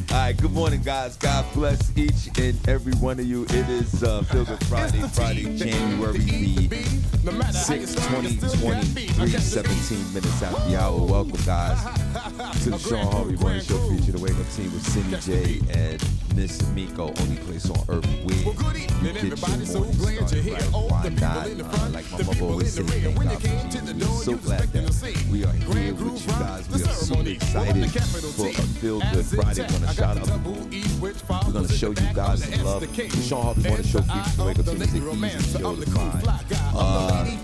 All right, good morning, guys. God bless each and every one of you. It is Feel Good Friday, January the 6th, 2023, 17 minutes after the hour. Welcome, guys, to the Shawn Harvey Morning Show, featuring the Wake Up Team with Cindy J and Miss Miko, only place on earth where you get your morning started right. Why not? Like my mother always said, thank God for Jesus. We're so glad that we are here with you guys. We are super excited for a Feel Good Friday. We're going to shout out the room. We're going to show you guys some love. The Shawn Harvey Morning Show featuring the Wake Up Team is an easy show to find.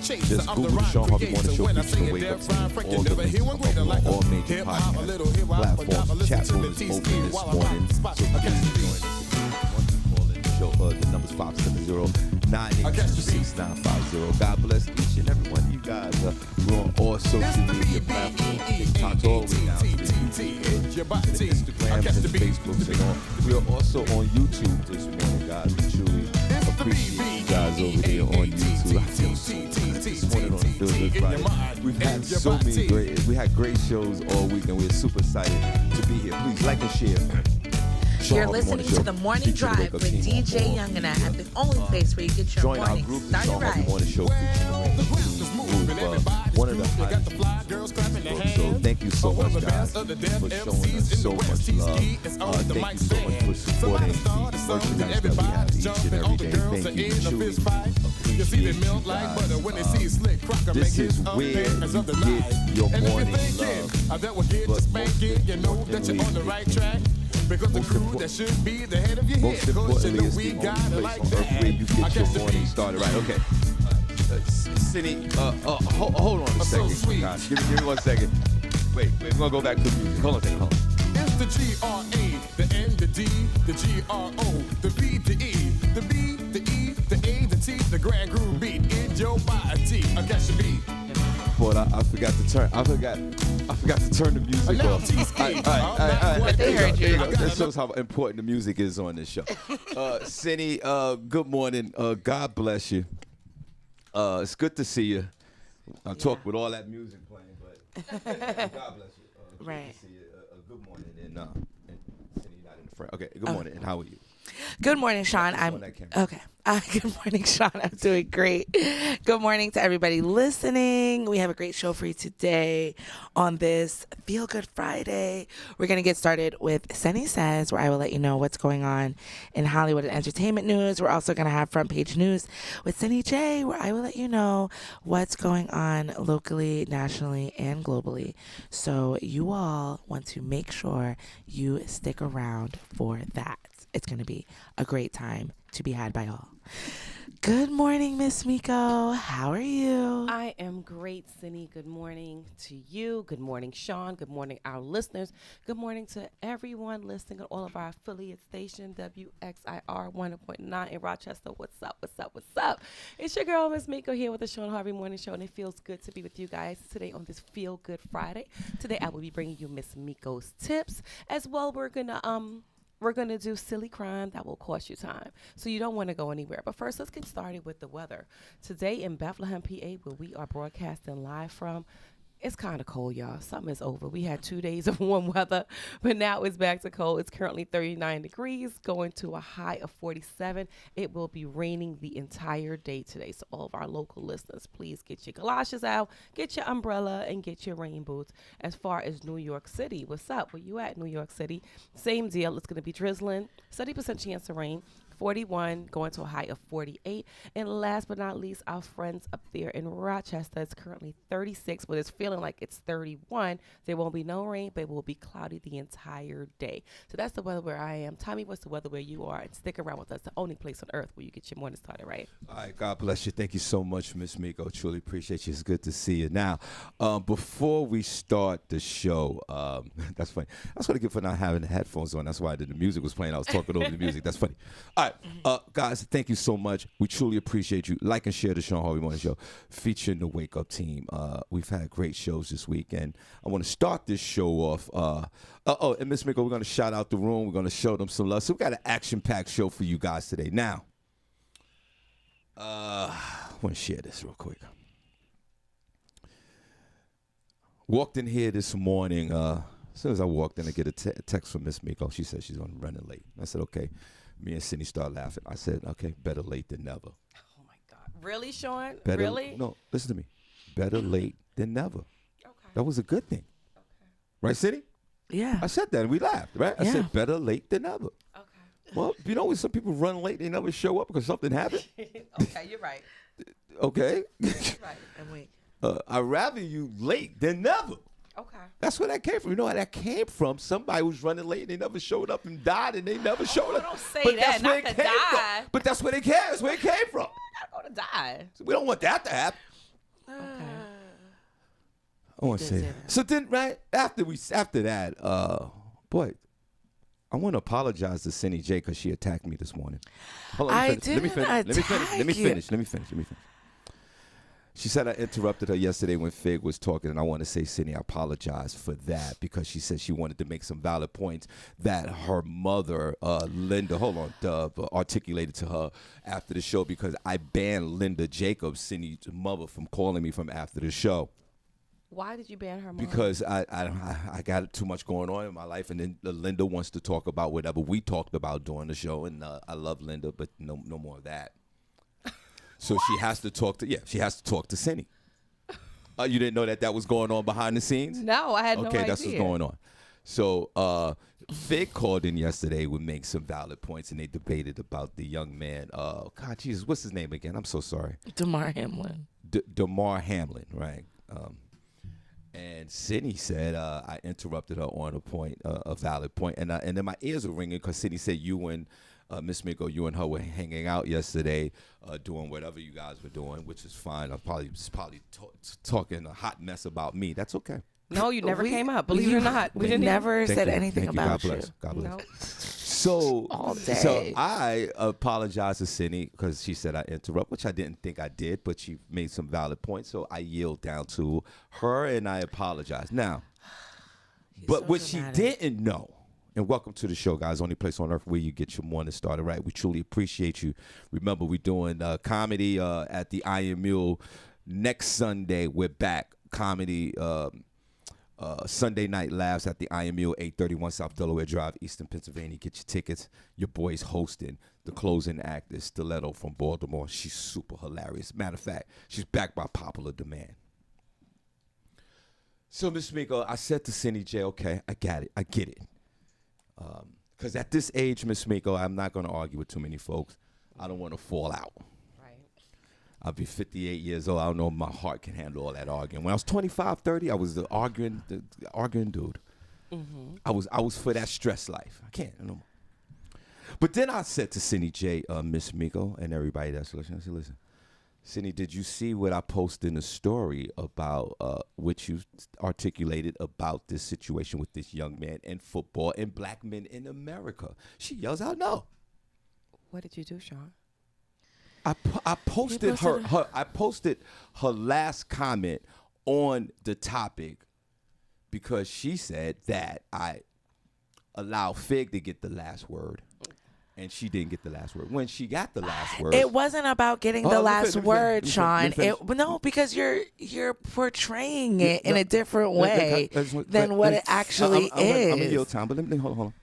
Just Google the Shawn Harvey Morning Show featuring the Wake Up Team. All the links are up on all major podcast platforms. Chat room is open this morning. So please join us. The number's 570-982-6950. God bless each and every one of you guys. We're on all social media platforms. TikTok all the way down to the Instagram and the Facebook and all. We are also on YouTube this morning, guys. We truly appreciate you guys over there on YouTube. I feel so good this morning on Feel Good Friday. We've had so many great shows all week, and we're super excited to be here. Please like and share. You're listening to The Morning Drive with DJ Young and I at the only place where you get your morning started right. Morning Show one of the highest. So thank you so much, guys, for showing us so much love. Thank you so much for supporting the merchandise that we have each and every day. Thank you. We truly appreciate you guys. This is where you get your morning love. But most importantly, because the crew that should be the head of your head. Most importantly, it's the only place on earth where you get your morning started right. Okay. Cindy, hold on a second. Gosh, give me 1 second. Wait, we're going to go back to the music. Hold on a second. It's the G-R-A, the N, the D, the G-R-O, the B, the E, the B, the E, the A, the T, the grand groove beat in your body. I got your beat. Boy, I forgot to turn. I forgot to turn the music off. But they heard you. That shows how important the music is on this show. Cindy, good morning. God bless you. It's good to see you. I talk with all that music playing, but God bless you. Right. Good to see you. Good morning, and Cindy not in the front. Okay. Good morning, and how are you? Good morning, Shawn. Okay. Good morning, Shawn. I'm doing great. Good morning to everybody listening. We have a great show for you today on this Feel Good Friday. We're going to get started with Sunny Says, where I will let you know what's going on in Hollywood and entertainment news. We're also going to have front page news with Cindy J, where I will let you know what's going on locally, nationally, and globally. So you all want to make sure you stick around for that. It's going to be a great time to be had by all. Good morning, Miss Miko. How are you? I am great, Cindy. Good morning to you. Good morning, Shawn. Good morning, our listeners. Good morning to everyone listening on all of our affiliate station, WXIR 100.9 in Rochester. What's up? What's up? What's up? It's your girl, Miss Miko, here with the Shawn Harvey Morning Show, and it feels good to be with you guys today on this Feel Good Friday. Today, I will be bringing you Miss Miko's tips. As well, we're going to do silly crime that will cost you time. So you don't want to go anywhere. But first, let's get started with the weather. Today in Bethlehem, PA, where we are broadcasting live from, it's kind of cold, y'all. Summer is over. We had 2 days of warm weather, but now it's back to cold. It's currently 39 degrees, going to a high of 47. It will be raining the entire day today. So all of our local listeners, please get your galoshes out, get your umbrella, and get your rain boots. As far as New York City, what's up? Where you at, New York City? Same deal. It's going to be drizzling, 70% chance of rain. 41, going to a high of 48. And last but not least, our friends up there in Rochester, it's currently 36, but it's feeling like it's 31. There won't be no rain, but it will be cloudy the entire day. So that's the weather where I am. Tell me what's the weather where you are, and stick around with us, the only place on earth where you get your morning started, right? All right, God bless you. Thank you so much, Miss Miko. Truly appreciate you. It's good to see you. Now, before we start the show, that's funny. I was going to get for not having the headphones on. That's why the music was playing. I was talking over the music. That's funny. All right, guys, thank you so much. We truly appreciate you. Like and share the Shawn Harvey Morning Show featuring the Wake Up Team. We've had great shows this week, and I want to start this show off. And Miss Miko, we're going to shout out the room. We're going to show them some love. So we got an action-packed show for you guys today. Now, I want to share this real quick. Walked in here this morning, As soon as I walked in, I get a text from Miss Miko. She said she's running late. I said, okay. Me and Cindy start laughing. I said, okay, better late than never. Oh, my God. Really, Shawn? Better, really? No, listen to me. Better late than never. Okay. That was a good thing. Okay. Right, Cindy? Yeah. I said that and we laughed, right? I said, better late than never. Okay. Well, you know when some people run late, they never show up because something happened? Okay, you're right. Okay? You're right. And wait. I'd rather you late than never. Okay. That's where that came from. You know where that came from? Somebody was running late and they never showed up and died and they never showed up. Don't say but that. That's where Not it to came die. from. But that's where they came. That's where it came from. I'm going to die. So we don't want that to happen. Okay. I want to say that. So then, right after that, boy, I want to apologize to Cindy J because she attacked me this morning. Hold on, let me finish. She said I interrupted her yesterday when Fig was talking, and I want to say, Cindy, I apologize for that because she said she wanted to make some valid points that her mother, Linda, articulated to her after the show because I banned Linda Jacobs, Cindy's mother, from calling me from after the show. Why did you ban her mom? Because I got too much going on in my life, and then Linda wants to talk about whatever we talked about during the show, and I love Linda, but no more of that. So she has to talk to Cindy. You didn't know that was going on behind the scenes? No, I had no idea. Okay, that's what's going on. So Fig called in yesterday would make some valid points, and they debated about the young man. God, Jesus, what's his name again? I'm so sorry. Damar Hamlin. Damar Hamlin, right? And Cindy said I interrupted her on a valid point, and then my ears were ringing because Cindy said you and Miss Miko, you and her were hanging out yesterday, doing whatever you guys were doing, which is fine. I was probably talking a hot mess about me. That's okay. No, you never came up. Believe it or not, we didn't never said anything about God you. bless. God bless. Nope. So, All day. so I apologized to Cindy because she said I interrupt, which I didn't think I did, but she made some valid points. So I yield down to her and I apologize. Now, but so what dramatic. she didn't know, and welcome to the show, guys, only place on earth where you get your morning started right. We truly appreciate you. Remember, we're doing comedy at the Iron Mule next Sunday. We're back. Comedy Sunday Night Laughs at the Iron Mule, 831 South Delaware Drive, Eastern Pennsylvania. Get your tickets. Your boy's hosting. The closing act is Stiletto from Baltimore. She's super hilarious. Matter of fact, she's backed by popular demand. So, Miss Miko, I said to Cindy J, okay, I got it. I get it. Because at this age, Miss Miko, I'm not going to argue with too many folks. I don't want to fall out. Right. I'll be 58 years old. I don't know if my heart can handle all that arguing. When I was 25, 30, I was the arguing dude. Mm-hmm. I was for that stress life. I can't no more. But then I said to Cindy J, Miss Miko, and everybody that's listening, I said, listen, Cindy, did you see what I posted in the story about which you articulated about this situation with this young man in football and black men in America? She yells out, no. What did you do, Shawn? I posted I posted her last comment on the topic because she said that I allow Fig to get the last word. And she didn't get the last word. When she got the last word, it wasn't about getting the last word, Shawn. No, because you're portraying it in a different way than what it actually is. I'm gonna yield time, but let me hold on.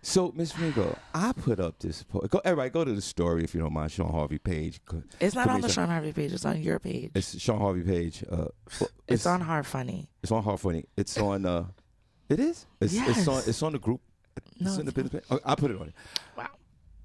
So, Miss Ringo, I put up this post. Everybody, go to the story if you don't mind. Shawn Harvey page. It's not on the Shawn Harvey page. It's on your page. It's Shawn Harvey page. It's on Hard Funny. It's on Hard Funny. It's on. It is. Yes. It's on the group. No, in the business page. I put it on it. Wow.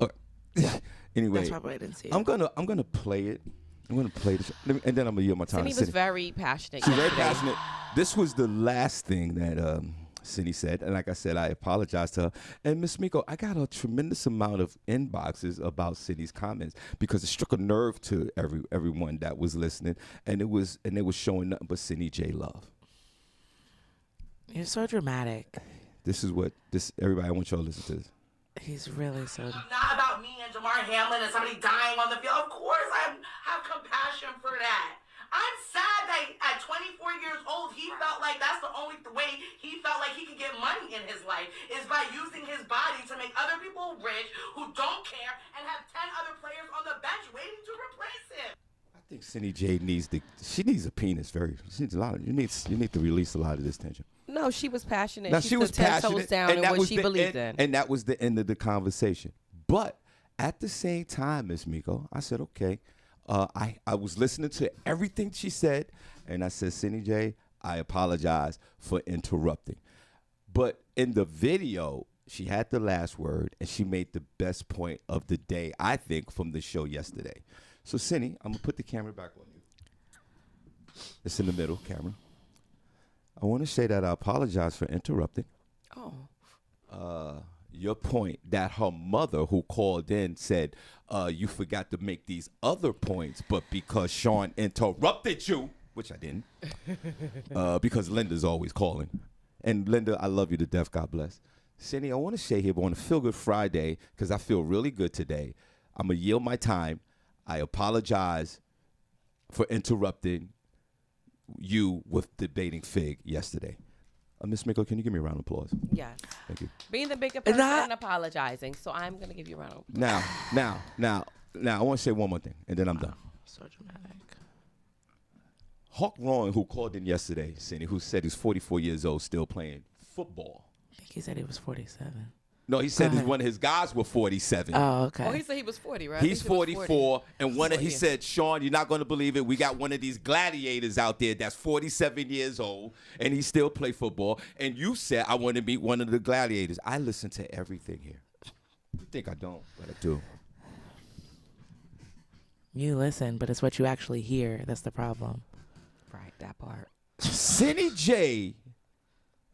Okay. Anyway, that's probably I didn't see it. I'm gonna play it. I'm gonna play this, and then I'm gonna yield my time. Cindy was very passionate. She's very passionate. This was the last thing that Cindy said, and like I said, I apologize to her. And Miss Miko, I got a tremendous amount of inboxes about Cindy's comments because it struck a nerve to everyone that was listening, and it was showing nothing but Cindy J love. You're so dramatic. This is what everybody. I want y'all to listen to this. He's really so. Not about me and Damar Hamlin and somebody dying on the field. Of course, I have compassion for that. I'm sad that at 24 years old, he felt like that's the only way he felt like he could get money in his life is by using his body to make other people rich who don't care and have 10 other players on the bench waiting to replace him. I think Cindy J needs a penis. She needs a lot. You need to release a lot of this tension. No, No, she was passionate. Now, she was stood 10 passionate, toes down in what she believed in. And that was the end of the conversation. But at the same time, Miss Miko, I said, okay. I was listening to everything she said, and I said, Cindy J, I apologize for interrupting. But in the video, she had the last word, and she made the best point of the day, I think, from the show yesterday. So, Cindy, I'm going to put the camera back on you. It's in the middle, camera. I want to say that I apologize for interrupting. Oh. Your point that her mother, who called in, said, you forgot to make these other points, but because Shawn interrupted you, which I didn't, because Linda's always calling. And Linda, I love you to death, God bless. Cindy, I want to say here, but on a Feel Good Friday, because I feel really good today, I'm going to yield my time. I apologize for interrupting you with debating Fig yesterday. Miss Miko, can you give me a round of applause? Yes. Thank you. Being the bigger person and apologizing. So I'm going to give you a round of applause. Now, I want to say one more thing, and then I'm done. So dramatic. Hawk Rowan, who called in yesterday, Cindy, who said he's 44 years old, still playing football. I think he said he was 47. No, he said one of his guys were 47. Oh, okay. Oh, he said he was 40, right? He's 44, and he 40. said, Shawn, you're not going to believe it. We got one of these gladiators out there that's 47 years old, and he still play football. And you said, I want to meet one of the gladiators. I listen to everything here. You think I don't, but I do. You listen, but it's what you actually hear. That's the problem. Right, that part. Cindy J,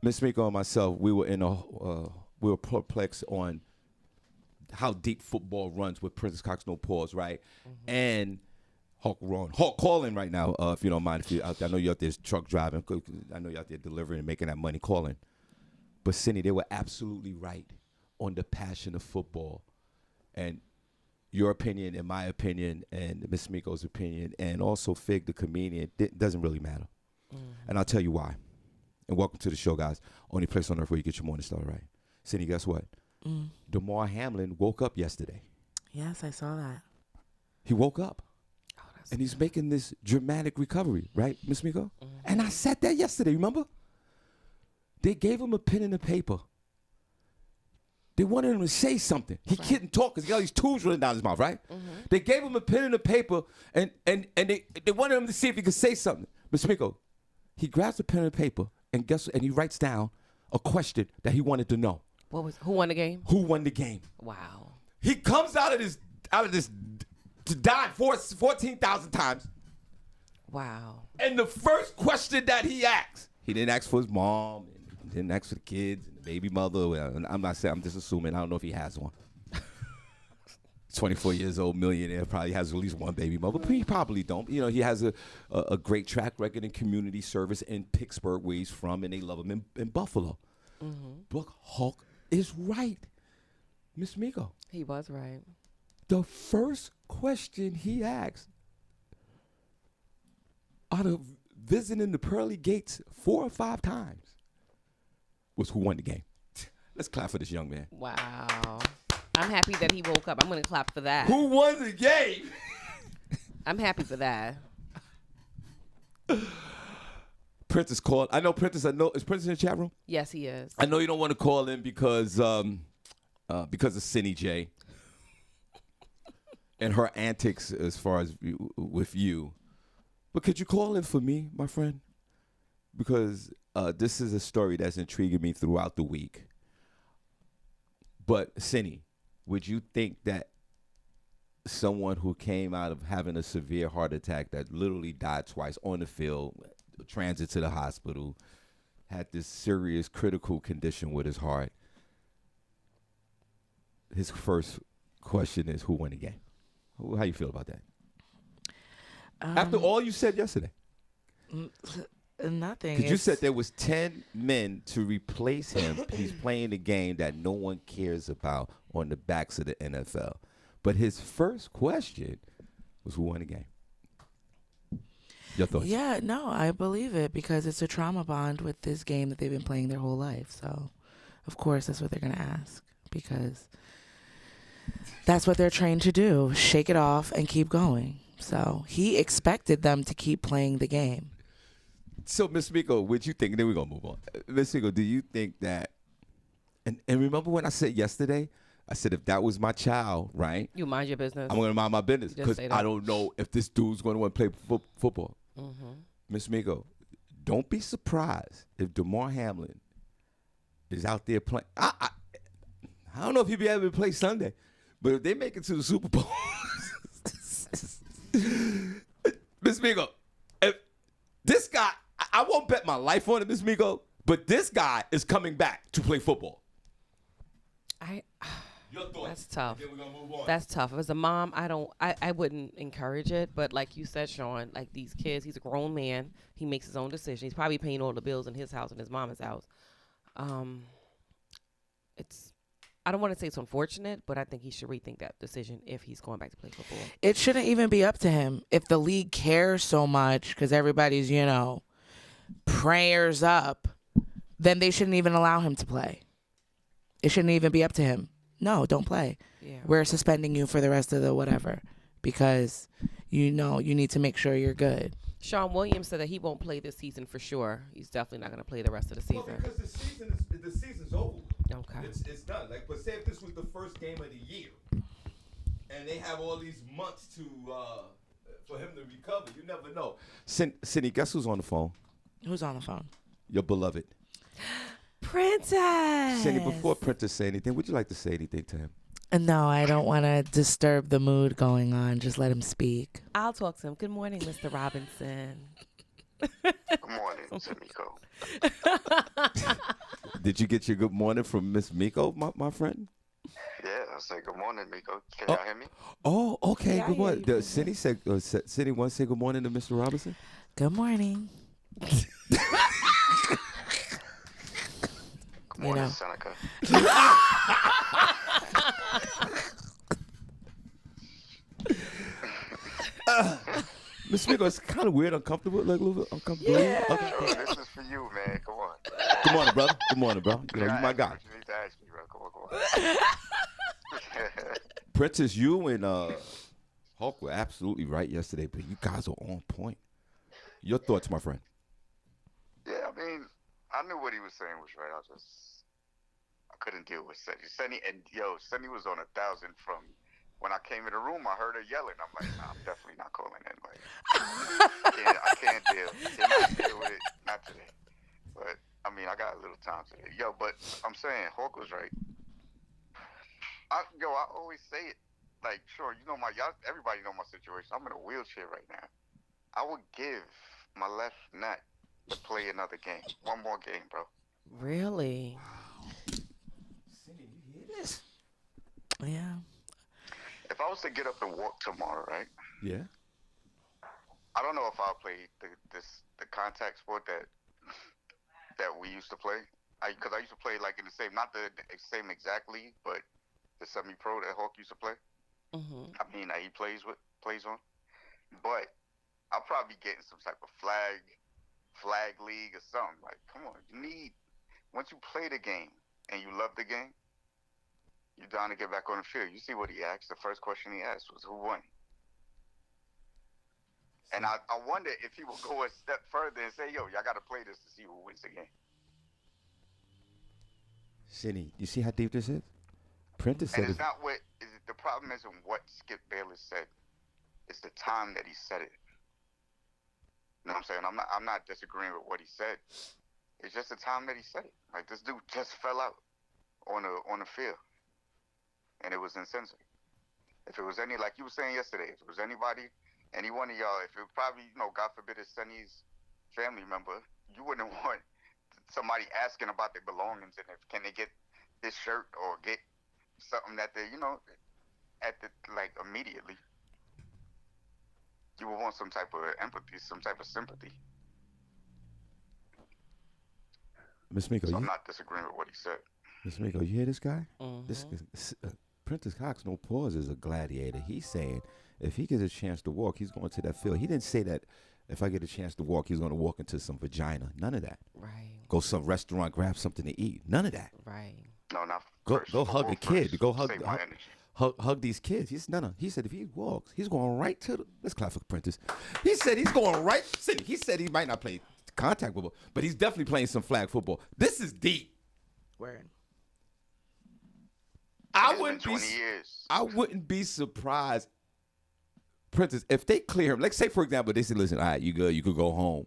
Miss Miko and myself, we were perplexed on how deep football runs with Princess Cox No Pause, right? Mm-hmm. And Hawk Rowan. Hawk, call in right now, if you don't mind. If you're out there, I know you're out there truck driving. I know you're out there delivering and making that money. Call in. But Cindy, they were absolutely right on the passion of football. And your opinion and my opinion and Miss Miko's opinion and also Fig, the comedian, it doesn't really matter. Mm-hmm. And I'll tell you why. And welcome to the show, guys. Only place on earth where you get your morning started right. Cindy, guess what? Damar Hamlin woke up yesterday. Yes, I saw that. He woke up. Oh, and he's making this dramatic recovery, right, Miss Miko? Mm-hmm. And I sat there yesterday, remember? They gave him a pen and a paper. They wanted him to say something. He couldn't talk because he got all these tubes running down his mouth, right? Mm-hmm. They gave him a pen and a paper, and they wanted him to see if he could say something. Miss Miko, he grabs a pen and paper, and and he writes down a question that he wanted to know. Who won the game? Who won the game? Wow. He comes out of this to die 14,000 times. Wow. And the first question that he asked, he didn't ask for his mom, and didn't ask for the kids and the baby mother. And I'm not saying, I'm just assuming. I don't know if he has one. 24 years old millionaire, probably has at least one baby mother, but he probably don't. You know, he has a great track record in community service in Pittsburgh, where he's from, and they love him in Buffalo. Mm-hmm. But Hawk is right, Miss Miko. He was right. The first question he asked, out of visiting the pearly gates 4 or 5 times, was who won the game. Let's clap for this young man. Wow. I'm happy that he woke up. I'm going to clap for that. Who won the game? I'm happy for that. Princess called. I know Princess. Is Princess in the chat room? Yes, he is. I know you don't want to call in because of Cindy J and her antics as far as with you. But could you call in for me, my friend? Because this is a story that's intriguing me throughout the week. But Cindy, would you think that someone who came out of having a severe heart attack that literally died twice on the field, transit to the hospital, had this serious critical condition with his heart, his first question is, who won the game? How you feel about that? After all you said yesterday. Nothing. Because you said there was 10 men to replace him. He's playing a game that no one cares about on the backs of the NFL. But his first question was, who won the game? Your thoughts? Yeah, no, I believe it because it's a trauma bond with this game that they've been playing their whole life. So, of course, that's what they're going to ask because that's what they're trained to do, shake it off and keep going. So he expected them to keep playing the game. So, Miss Miko, what you think? Then we're going to move on. Miss Miko, do you think that, and remember when I said yesterday, I said if that was my child, right? You mind your business. I'm going to mind my business because I don't know if this dude's going to want to play football. Miss Miko, don't be surprised if DeMar Hamlin is out there playing. I don't know if he'll be able to play Sunday, but if they make it to the Super Bowl, Miss Miko, if this guy, I won't bet my life on it, Miss Miko, but this guy is coming back to play football. Your thoughts? That's tough. Then we're gonna move on. That's tough. As a mom, I wouldn't encourage it. But like you said, Shawn, like these kids, he's a grown man. He makes his own decision. He's probably paying all the bills in his house and his mama's house. I don't want to say it's unfortunate, but I think he should rethink that decision if he's going back to play football. It shouldn't even be up to him. If the league cares so much because everybody's, prayers up, then they shouldn't even allow him to play. It shouldn't even be up to him. No, don't play. Yeah. We're suspending you for the rest of the whatever because you need to make sure you're good. Shawn Williams said that he won't play this season for sure. He's definitely not going to play the rest of the season. Well, because the season's over. Okay. It's done. Like, but say if this was the first game of the year, and they have all these months to for him to recover, you never know. Cindy, guess who's on the phone? Who's on the phone? Your beloved Princess. Cindy, before Princess say anything, would you like to say anything to him? No, I don't want to disturb the mood going on. Just let him speak. I'll talk to him. Good morning, Mr. Robinson. Good morning, Miss Miko. Did you get your good morning from Miss Miko, my friend? Yeah, I said good morning, Miko. Can y'all hear me? Oh, okay. Yeah, good morning. you. Cindy said, Cindy wants to say good morning to Mr. Robinson. Good morning. Good morning, Seneca. Miss Miko, it's kind of weird, uncomfortable, like a little bit uncomfortable. Yeah. Okay. Yo, this is for you, man. Come on. Good morning, brother. Good morning, bro. You my guy. You need to ask me, bro. Come on. Princess, you and Hulk were absolutely right yesterday, but you guys are on point. Your thoughts, my friend? Yeah, I mean, I knew what he was saying was right. I couldn't deal with Senny. Senny was on 1,000 from when I came in the room. I heard her yelling. I'm like, nah, I'm definitely not calling in. Like, I can't deal. Cannot deal with it. Not today. But I mean, I got a little time today. But I'm saying Hawk was right. I always say it. Like, sure, everybody know my situation. I'm in a wheelchair right now. I would give my left nut to play another game. One more game, bro. Really? Cindy, you hear this? Yeah. If I was to get up and walk tomorrow, right? Yeah. I don't know if I'll play the contact sport that we used to play. Because I used to play like in the same, not the same exact league, but the semi-pro that Hawk used to play. Mm-hmm. I mean, he plays on. But I'll probably get in some type of flag league or something. Like, come on, once you play the game and you love the game, you're down to get back on the field. You see what he asked. The first question he asked was, who won? And I wonder if he will go a step further and say, yo, y'all got to play this to see who wins the game. Cindy, you see how deep this is? Princess said And it's not the problem isn't what Skip Bayless said. It's the time that he said it. You know what I'm saying? I'm not disagreeing with what he said. It's just the time that he said it. Like, this dude just fell out on the field. And it was insensitive. If it was like you were saying yesterday, if it was anybody, any one of y'all, if it probably, God forbid, it's Sonny's family member, you wouldn't want somebody asking about their belongings and can they get this shirt or get something that they, immediately. You would want some type of empathy, some type of sympathy. Miss Miko, so I'm not disagreeing with what he said. Miss Miko, you hear this guy? Mm-hmm. This Princess Cox, no pause, is a gladiator. He's saying if he gets a chance to walk, he's going to that field. He didn't say that if I get a chance to walk, he's going to walk into some vagina. None of that. Right. Go some restaurant, grab something to eat. None of that. Right. No, not Go first. go hug a kid. First. Go hug these kids. He said if he walks, he's going right to the. Let's clap for Princess. He said he's going right. He said he might not play contact football, but he's definitely playing some flag football. This is deep. Word. I It's been 20 years. I wouldn't be surprised, Princess, if they clear him. Like, say, for example, they say, listen, all right, you good. You could go home.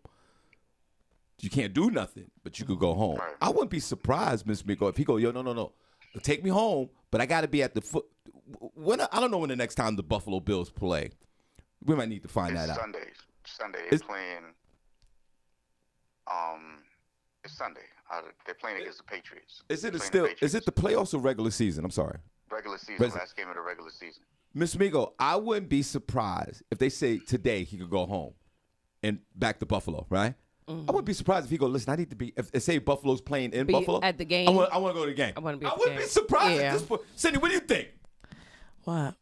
You can't do nothing, but you could go home. Right. I wouldn't be surprised, Miss Miko, if he go, yo, no. Take me home, but I got to be at the foot. I don't know when the next time the Buffalo Bills play. We might need to find that out. Sunday they're playing. It's Sunday. They're playing against the Patriots. Is it the playoffs or regular season? I'm sorry. Regular season. Last game of the regular season. Miss Migo, I wouldn't be surprised if they say today he could go home and back to Buffalo, right? I wouldn't be surprised if he go, listen, I need to be, if say Buffalo's playing in Buffalo. At the game. I want to go to the game. I want to be I wouldn't be surprised at this point. Cindy, what do you think? What?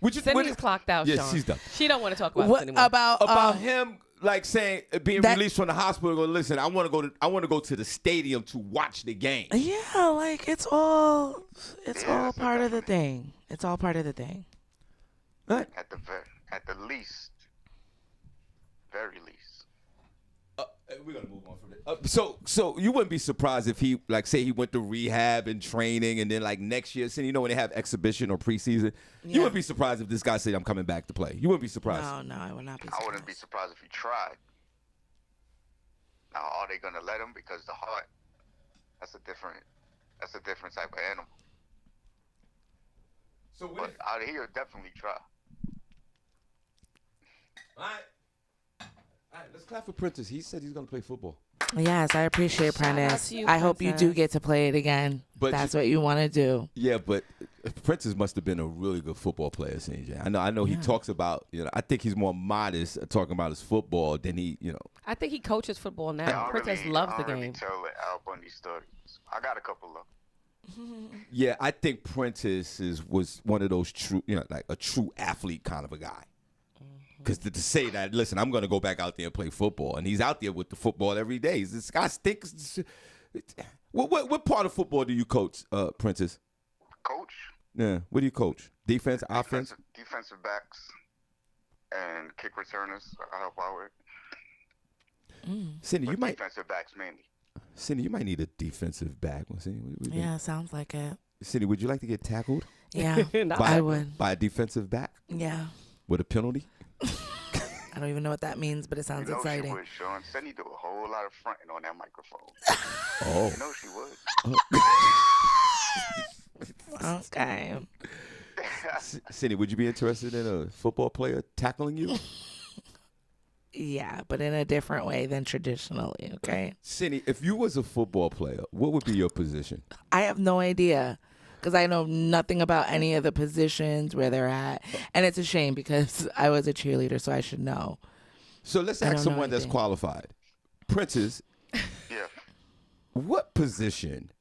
Cindy's clocked out, Yeah, Shawn. she's done. She don't want to talk about What this anymore. About him, like saying, being released from the hospital, going, listen, I want to go to the stadium to watch the game. Yeah, like it's all part of the thing. It's all part of the thing. Right. At the least, very least. We're gonna move on from it. So you wouldn't be surprised if he, like, say he went to rehab and training, and then like next year, so you know when they have exhibition or preseason, you wouldn't be surprised if this guy said, "I'm coming back to play." You wouldn't be surprised. No, I would not be surprised. I wouldn't be surprised if he tried. Now, are they gonna let him? Because the heart, that's a different type of animal. So But out of here, definitely try. All right, let's clap for Prentice. He said he's gonna play football. Yes, I appreciate Prentice. to you, I hope you do Princess. get to play it again. But That's what you want to do. Yeah, but Prentice must have been a really good football player, CJ. I know he talks about, I think he's more modest talking about his football than he, I think he coaches football now. I Princess really, loves I the don't really game. tell the Al Bundy stories. I got a couple of them. Yeah, I think Prentice was one of those true, like a true athlete kind of a guy. Because to say that, listen, I'm going to go back out there and play football, and he's out there with the football every day. This guy stinks. What part of football do you coach, Prentice? Coach. Yeah, what do you coach? Defense, offense? Defensive backs and kick returners. I help out with. Cindy, you might. Defensive backs mainly. Cindy, you might need a defensive back. Cindy, what do you think? Yeah, sounds like it. Cindy, would you like to get tackled? Yeah, No, I would. By a defensive back Yeah. with a penalty? I don't even know what that means, but it sounds You know exciting. she would, Shawn. Cindy do a whole lot of fronting on that microphone. Oh. You know she would. Okay. Cindy, would you be interested in a football player tackling you? Yeah, but in a different way than traditionally, okay? Cindy, if you was a football player, what would be your position? I have no idea because I know nothing about any of the positions where they're at. And it's a shame because I was a cheerleader, so I should know. So let's I ask don't know someone that's anything. qualified. Princess, Yeah. what position?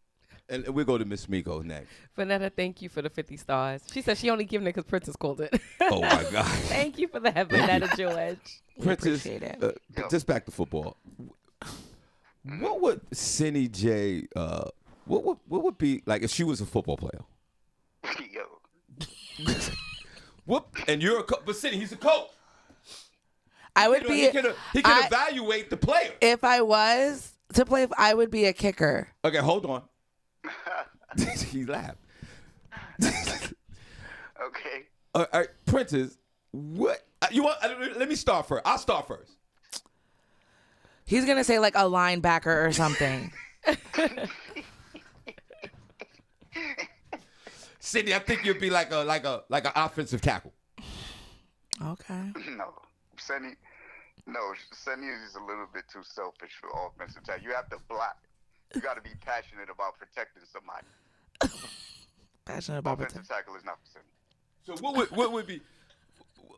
And we'll go to Miss Miko next. Vanetta, thank you for the 50 stars. She said she only giving it because Princess called it. Oh, my God. Thank you for that, Vanetta George. Princess, appreciate it. just back to football. What would Cindy J, what would be, like, if she was a football player? Yo. What? And you're a coach. But Cindy, he's a coach. I would He be. can I- evaluate the player. If I was to play, I would be a kicker. Okay, hold on. He laughed. Okay. All right, Princess, what? You want? Let me start first. I'll start first. He's gonna say like a linebacker or something. Cindy, I think you'd be like an offensive tackle. Okay. No. Sunny is a little bit too selfish for offensive tackle. You have to block. You got to be passionate about protecting somebody. Passionate about it. Offensive tackle is not for Sunny. So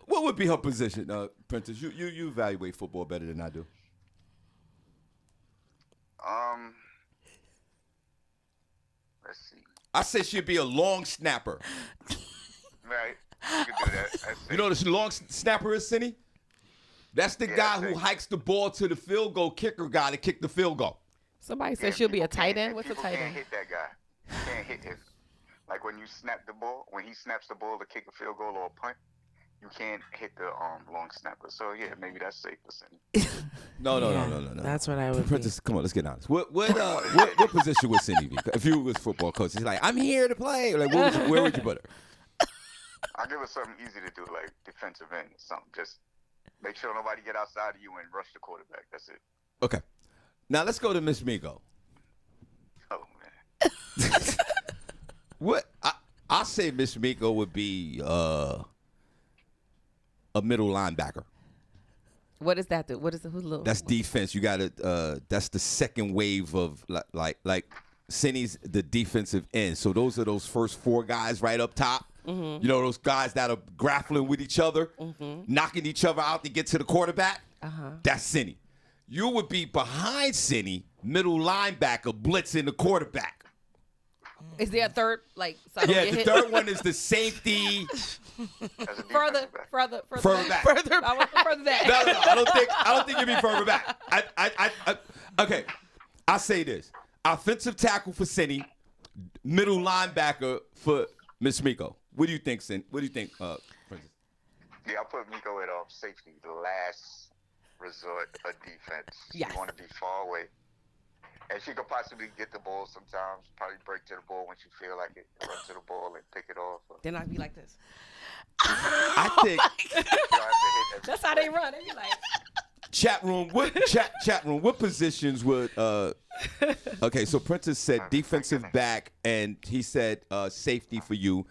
what would be her position, Princess? You evaluate football better than I do. Let's see. I say she'd be a long snapper. Right. You can do that. That's You know what a long snapper is, Cindy? That's the Yeah, guy I who think. hikes the ball to the field goal kicker guy to kick the field goal. Somebody said she'll be a tight end. What's a people tight can't end? hit that guy. You can't hit him. Like when you snap the ball, when he snaps the ball to kick a field goal or a punt, you can't hit the long snapper. So yeah, maybe that's safe for Cindy. No. That's what I would. Princess, come on, let's get honest. What position would Cindy be? If you was football coach, he's like, I'm here to play. Like, where would you put her? I'll give her something easy to do, like defensive end or something. Just make sure nobody get outside of you and rush the quarterback. That's it. Okay. Now let's go to Miss Miko. Oh man. What I say Miss Miko would be a middle linebacker. What does that do? What is it? Who's little? That's defense. You got to. That's the second wave of like Cindy's the defensive end. So those are those first four guys right up top. Mm-hmm. You know, those guys that are grappling with each other, knocking each other out to get to the quarterback. That's Cindy. You would be behind Cindy, middle linebacker, blitzing the quarterback. Is there a third? Like, so yeah, the third one is the safety. Further back. Further back. I want further back. No, I don't think you'd be further back. Okay, I say this: offensive tackle for Cindy, middle linebacker for Miss Miko. What do you think, Cindy? What do you think, Princess? Yeah, I'll put Miko at safety, the last resort of defense. Yes. You want to be far away. And she could possibly get the ball sometimes, probably break to the ball when she feel like it, run to the ball and pick it off. Then I'd be like this. I think that's how they run. They be like. Chat room. What positions would? Okay, so Princess said defensive back, and he said safety for you.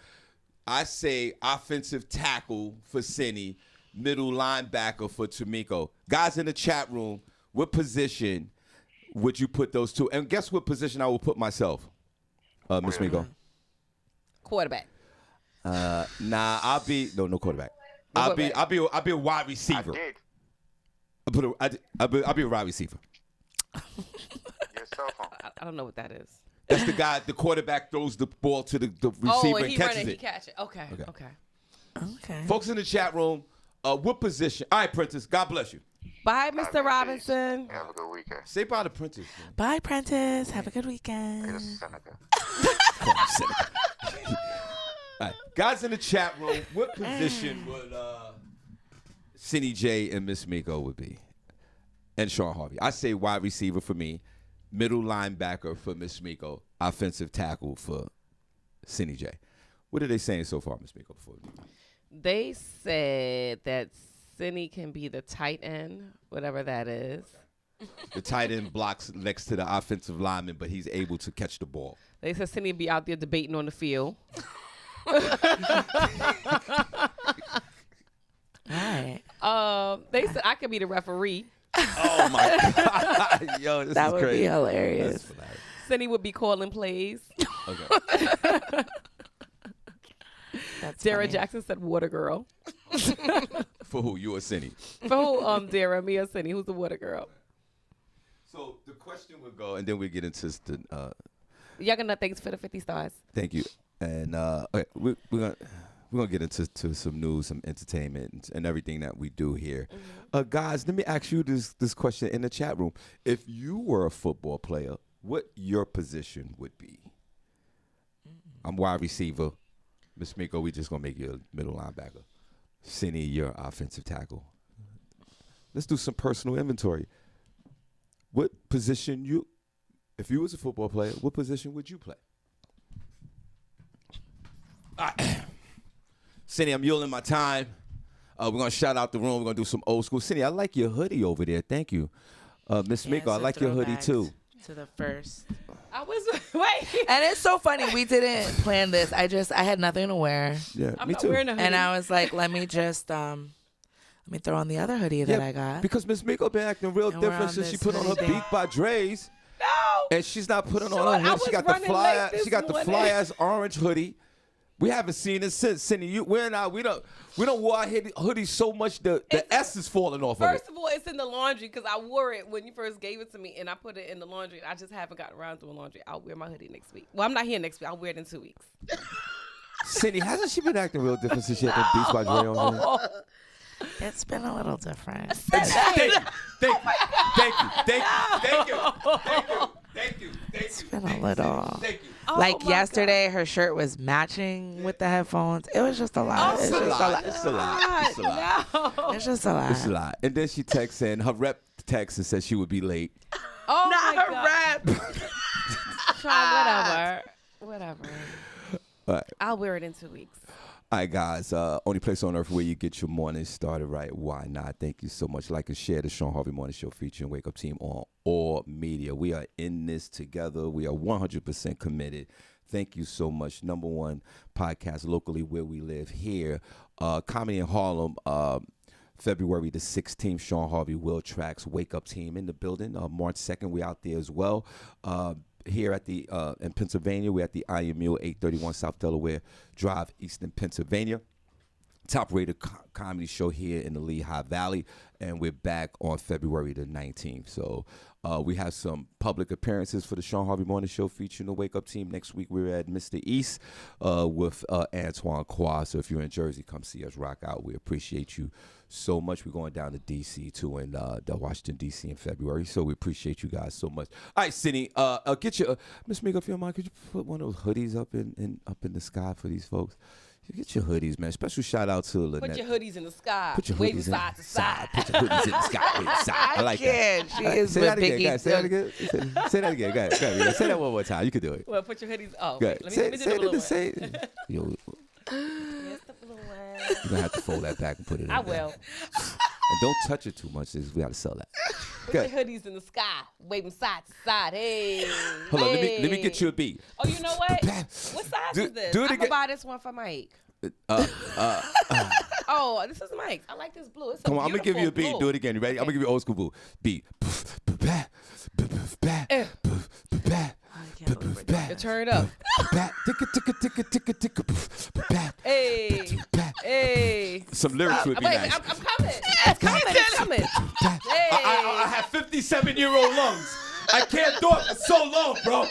I say offensive tackle for Cindy, middle linebacker for Tamiko. Guys in the chat room, what position would you put those two? And guess what position I will put myself, Miss Miko? Quarterback. Nah, I'll be no quarterback. I'll be a wide receiver. I'll be a wide receiver. I don't know what that is. That's the guy. The quarterback throws the ball to the receiver and catches it. He catch it. Okay. Folks in the chat room, what position? All right, Princess. God bless you. Bye, Mr. Robinson. Have a good weekend. Say bye to Princess. Man. Bye, Prentice. Have a good weekend. Come on, Seneca. All right. Guys in the chat room, what position would Cindy J and Miss Miko would be? And Shawn Harvey. I say wide receiver for me, middle linebacker for Miss Miko, offensive tackle for Cindy J. What are they saying so far, Miss Miko? They said that Cindy can be the tight end, whatever that is. The tight end blocks next to the offensive lineman, but he's able to catch the ball. They said Cindy be out there debating on the field. All right. They said I could be the referee. Oh my God. Yo, this that is would crazy. be hilarious. Cindy would be calling plays. Okay. That's Dara funny. Jackson said water girl. For who? You or Cindy? For who? Dara, me or Cindy? Who's the water girl? So the question would go, and then we get into the. Y'all gonna thanks for the 50 stars. Thank you. And okay, we're gonna get into some news, some entertainment, and everything that we do here. Mm-hmm. Guys, let me ask you this question in the chat room. If you were a football player, what your position would be? I'm wide receiver. Miss Miko, we just gonna make you a middle linebacker. Cindy, you're offensive tackle. Let's do some personal inventory. What position if you was a football player, what position would you play? Cindy, I'm yielding my time. We're going to shout out the room. We're going to do some old school. Cindy, I like your hoodie over there. Thank you. Miss Miko, I like your hoodie too. To the first. I was, wait. And it's so funny. We didn't plan this. I had nothing to wear. Yeah, I'm me not too. wearing a hoodie. And I was like, let me throw on the other hoodie that I got. Because Miss Miko been acting real And we're different on since she this put on her hoodie Beat by Dre's. No. And she's not putting Sure, on her I hood. She was got the running fly. late this She got the morning. fly ass orange hoodie. We haven't seen it since. Cindy, we don't wore our hoodie so much the S is falling off of it. First of all, it's in the laundry because I wore it when you first gave it to me, and I put it in the laundry. I just haven't gotten around to doing laundry. I'll wear my hoodie next week. Well, I'm not here next week. I'll wear it in 2 weeks. Cindy, hasn't she been acting real different since she had the Beats by Dre on here? It's been a little different. Thank you. Thank you. It's been a little. Thank you. Like my yesterday, her shirt was matching with the headphones. It was just a lot. It's a lot. It's a lot. It's a lot. No. It's just a lot. It's a lot. And then she texts in. Her rep texts and says she would be late. Oh Not my her God. rep. Sean, whatever. All right. I'll wear it in 2 weeks. All right, guys. Only place on earth where you get your morning started right. Why not? Thank you so much. Like and share the Shawn Harvey Morning Show featuring Wake Up Team on all media. We are in this together. We are 100% committed. Thank you so much. Number one podcast locally where we live here. Comedy in Harlem. February the 16th, Shawn Harvey Will Tracks Wake Up Team in the building. March 2nd, we out there as well. Here at the in Pennsylvania, we're at the Iron Mule, 831 South Delaware Drive, Eastern Pennsylvania. Top-rated comedy show here in the Lehigh Valley, and we're back on February the 19th. So we have some public appearances for the Shawn Harvey Morning Show featuring the Wake Up Team. Next week, we're at Mr. East with Antoine Qua. So if you're in Jersey, come see us rock out. We appreciate you so much. We're going down to D.C. too, and Washington, D.C. in February. So we appreciate you guys so much. All right, Cindy, get your Miss Mika, if you don't mind, could you put one of those hoodies up in the sky for these folks? Get your hoodies, man. Special shout out to Lynette. Put your hoodies in the sky. Put your waving hoodies in side to side. Put your hoodies in the sky. Waving side. I like can't. that. She I like- is say with that again, Biggie. guys. Say that again. Say that again. Go ahead. Say that one more time. You can do it. Well, put your hoodies. Oh, Go wait, ahead. let me do the blue one. Say yo, Here's the blue one. you're gonna have to fold that back and put it in. I there. will. And don't touch it too much. We gotta sell that. Put Go your ahead. hoodies in the sky, waving side to side. Hey. Hold on. Hey. Let me get you a beat. Oh, you know what? What size Do- is this? do it I'm again. gonna buy this one for Mike. Oh, this is Mike's. I like this blue. It's Come on, I'm gonna give you a beat. beautiful Do it again. You ready? I'm gonna give you old school blue beat. You turn it up. Hey. Hey. Some lyrics would be Wait, nice. I'm coming. It's coming. It's coming. Hey. I have 57-year-old lungs. I can't talk for so long, bro.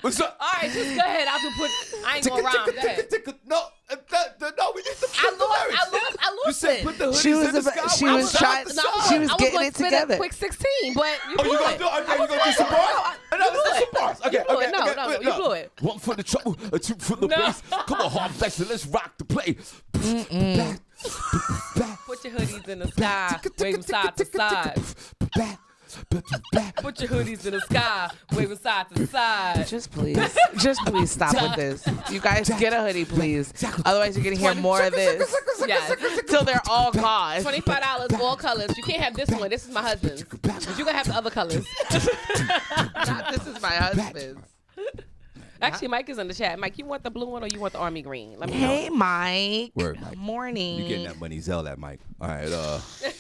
What's up? All right, just go ahead. I ain't gonna rhyme. Go ahead. No, we need to I lost You said it. put the hoodies She was in the about- sky. she Why was was that trying- the no, song? she was I getting gonna it spit together. A quick 16, but you Oh, blew you it. gonna do? Okay, you gonna do some bars? You Let's blew do it. some bars. Okay, You blew okay, it. No, okay. no, wait, you blew it. One for the trouble, two for the No. bass. Come on, hard flex, let's rock the play. Put your hoodies in the sky, waving side to side. Put your hoodies in the sky, waving side to side. Just please stop with this. You guys get a hoodie, please. Otherwise, you're gonna hear more of this Yeah. till they're all gone. $25, all colors. You can't have this one. This is my husband's. But you gonna have the other colors. Not, this is my husband's. Actually, Mike is in the chat. Mike, you want the blue one or you want the army green? Let me know. Hey, Mike. Word, Mike. Morning. You getting that money? Zell that, Mike. All right,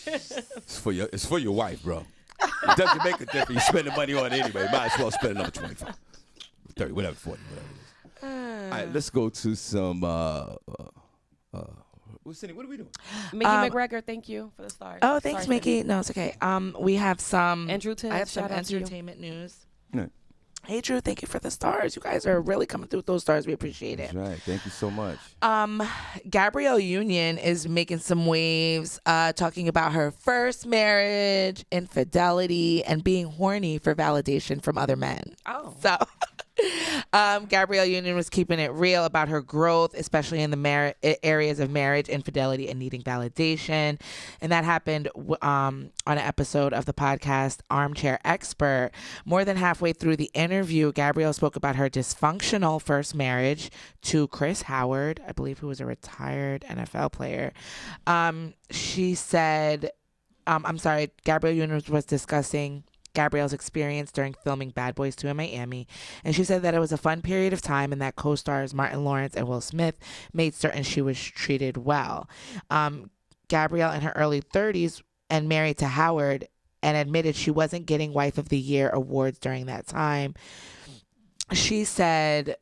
it's for your wife, bro. It doesn't make a difference. You're spending money on it anyway. Might as well spend another 25, 30, whatever, 40, whatever it is. All right, let's go to some. Cindy, what are we doing? Mickey McGregor, thank you for the start. Oh, thanks, Sorry, Mickey. No, it's okay. We have some. Andrew Tibbs, I have some shout out to you. entertainment news. Yeah. Hey, Drew, thank you for the stars. You guys are really coming through with those stars. We appreciate it. That's right. Thank you so much. Gabrielle Union is making some waves, talking about her first marriage, infidelity, and being horny for validation from other men. Oh. So Gabrielle Union was keeping it real about her growth, especially in the areas of marriage, infidelity, and needing validation. And that happened on an episode of the podcast Armchair Expert. More than halfway through the interview, Gabrielle spoke about her dysfunctional first marriage to Chris Howard, I believe, who was a retired NFL player. She said, Gabrielle Union was discussing Gabrielle's experience during filming Bad Boys 2 in Miami, and she said that it was a fun period of time and that co-stars Martin Lawrence and Will Smith made certain she was treated well. Gabrielle, in her early 30s and married to Howard, and admitted she wasn't getting Wife of the Year awards during that time. She said,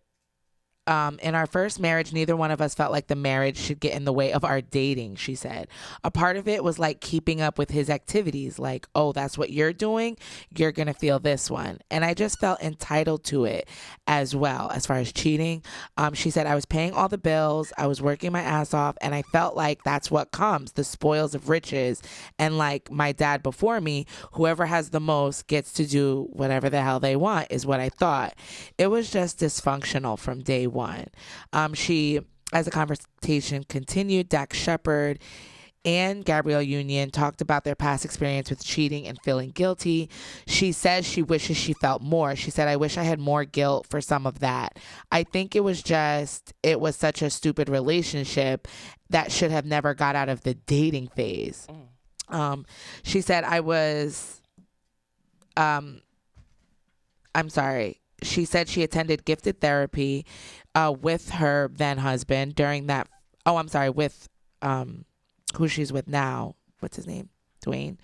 in our first marriage, neither one of us felt like the marriage should get in the way of our dating, she said. A part of it was like keeping up with his activities, like, oh, that's what you're doing, you're going to feel this one. And I just felt entitled to it as well, as far as cheating. She said, I was paying all the bills, I was working my ass off, and I felt like that's what comes, the spoils of riches. And like my dad before me, whoever has the most gets to do whatever the hell they want, is what I thought. It was just dysfunctional from day one. As the conversation continued, Dax Shepard and Gabrielle Union talked about their past experience with cheating and feeling guilty. She says she wishes she felt more. She said, I wish I had more guilt for some of that. I think it was such a stupid relationship that should have never got out of the dating phase. She said, She said she attended gifted therapy with her then husband with who she's with now. What's his name? Dwayne.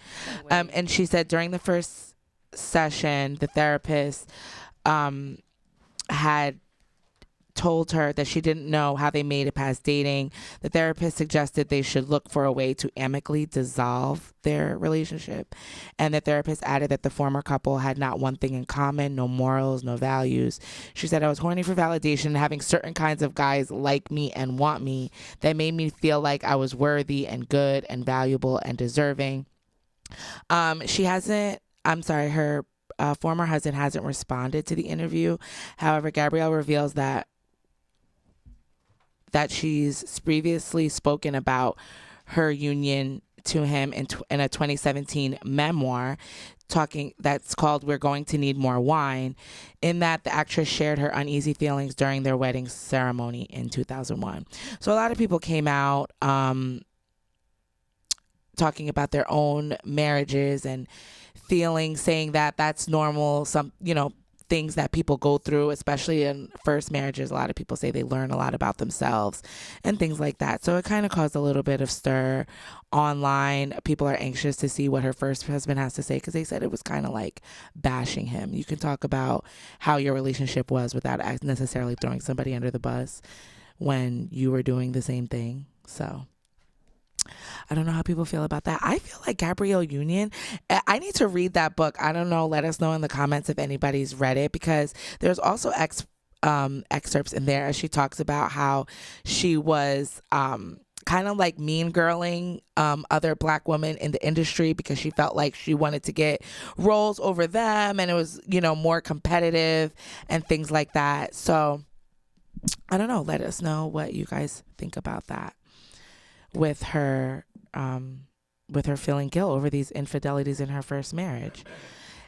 And she said during the first session, the therapist had told her that she didn't know how they made it past dating. The therapist suggested they should look for a way to amicably dissolve their relationship. And the therapist added that the former couple had not one thing in common, no morals, no values. She said, I was horny for validation, having certain kinds of guys like me and want me that made me feel like I was worthy and good and valuable and deserving. Her former husband hasn't responded to the interview. However, Gabrielle reveals that she's previously spoken about her union to him in a 2017 memoir that's called We're Going to Need More Wine, in that the actress shared her uneasy feelings during their wedding ceremony in 2001. So a lot of people came out talking about their own marriages and feelings, saying that that's normal. Things that people go through, especially in first marriages. A lot of people say they learn a lot about themselves and things like that. So it kind of caused a little bit of stir online. People are anxious to see what her first husband has to say, because they said it was kind of like bashing him. You can talk about how your relationship was without necessarily throwing somebody under the bus when you were doing the same thing. So I don't know how people feel about that. I feel like Gabrielle Union, I need to read that book. I don't know. Let us know in the comments if anybody's read it, because there's also excerpts in there as she talks about how she was kind of like mean girling other black women in the industry, because she felt like she wanted to get roles over them, and it was, more competitive and things like that. So I don't know. Let us know what you guys think about that. With her feeling guilt over these infidelities in her first marriage.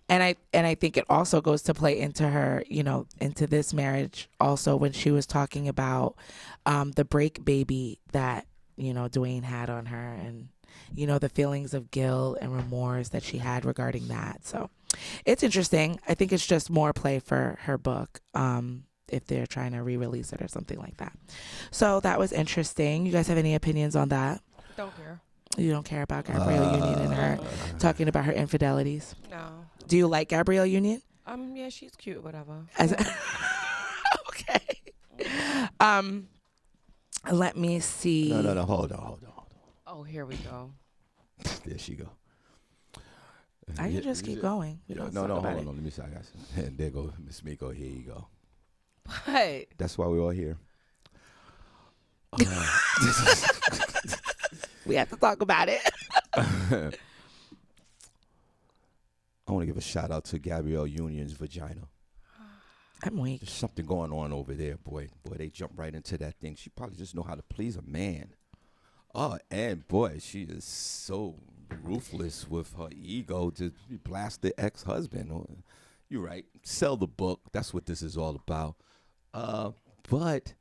And I think it also goes to play into her, into this marriage also, when she was talking about the break baby that, Dwayne had on her, and, the feelings of guilt and remorse that she had regarding that. So it's interesting. I think it's just more play for her book. If they're trying to re-release it or something like that. So that was interesting. You guys have any opinions on that? Don't care. You don't care about Gabrielle Union and her talking about her infidelities? No. Do you like Gabrielle Union? Yeah, she's cute, whatever. Okay. Let me see. No, hold on. Oh, here we go. There she go. I can just keep going. Hold on. Let me see. I got some. And there go Miss Miko. Here you go. What? That's why we're all here. We have to talk about it. I want to give a shout out to Gabrielle Union's vagina. I'm weak. There's something going on over there, boy. Boy, they jump right into that thing. She probably just know how to please a man. Oh, and boy, she is so ruthless with her ego to blast the ex-husband. You're right. Sell the book. That's what this is all about. But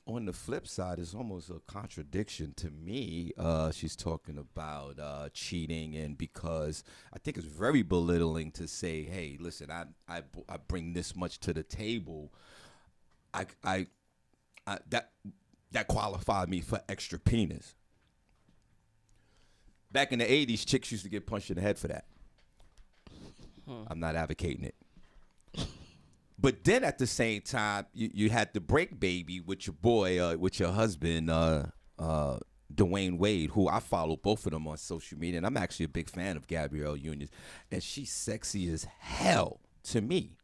on the flip side, it's almost a contradiction to me. She's talking about cheating, and because I think it's very belittling to say, "Hey, listen, I bring this much to the table. I that qualified me for extra penis." Back in the 80s, chicks used to get punched in the head for that. I'm not advocating it. But then at the same time, you had the break baby with your boy, with your husband, Dwayne Wade, who I follow both of them on social media, and I'm actually a big fan of Gabrielle Union, and she's sexy as hell to me.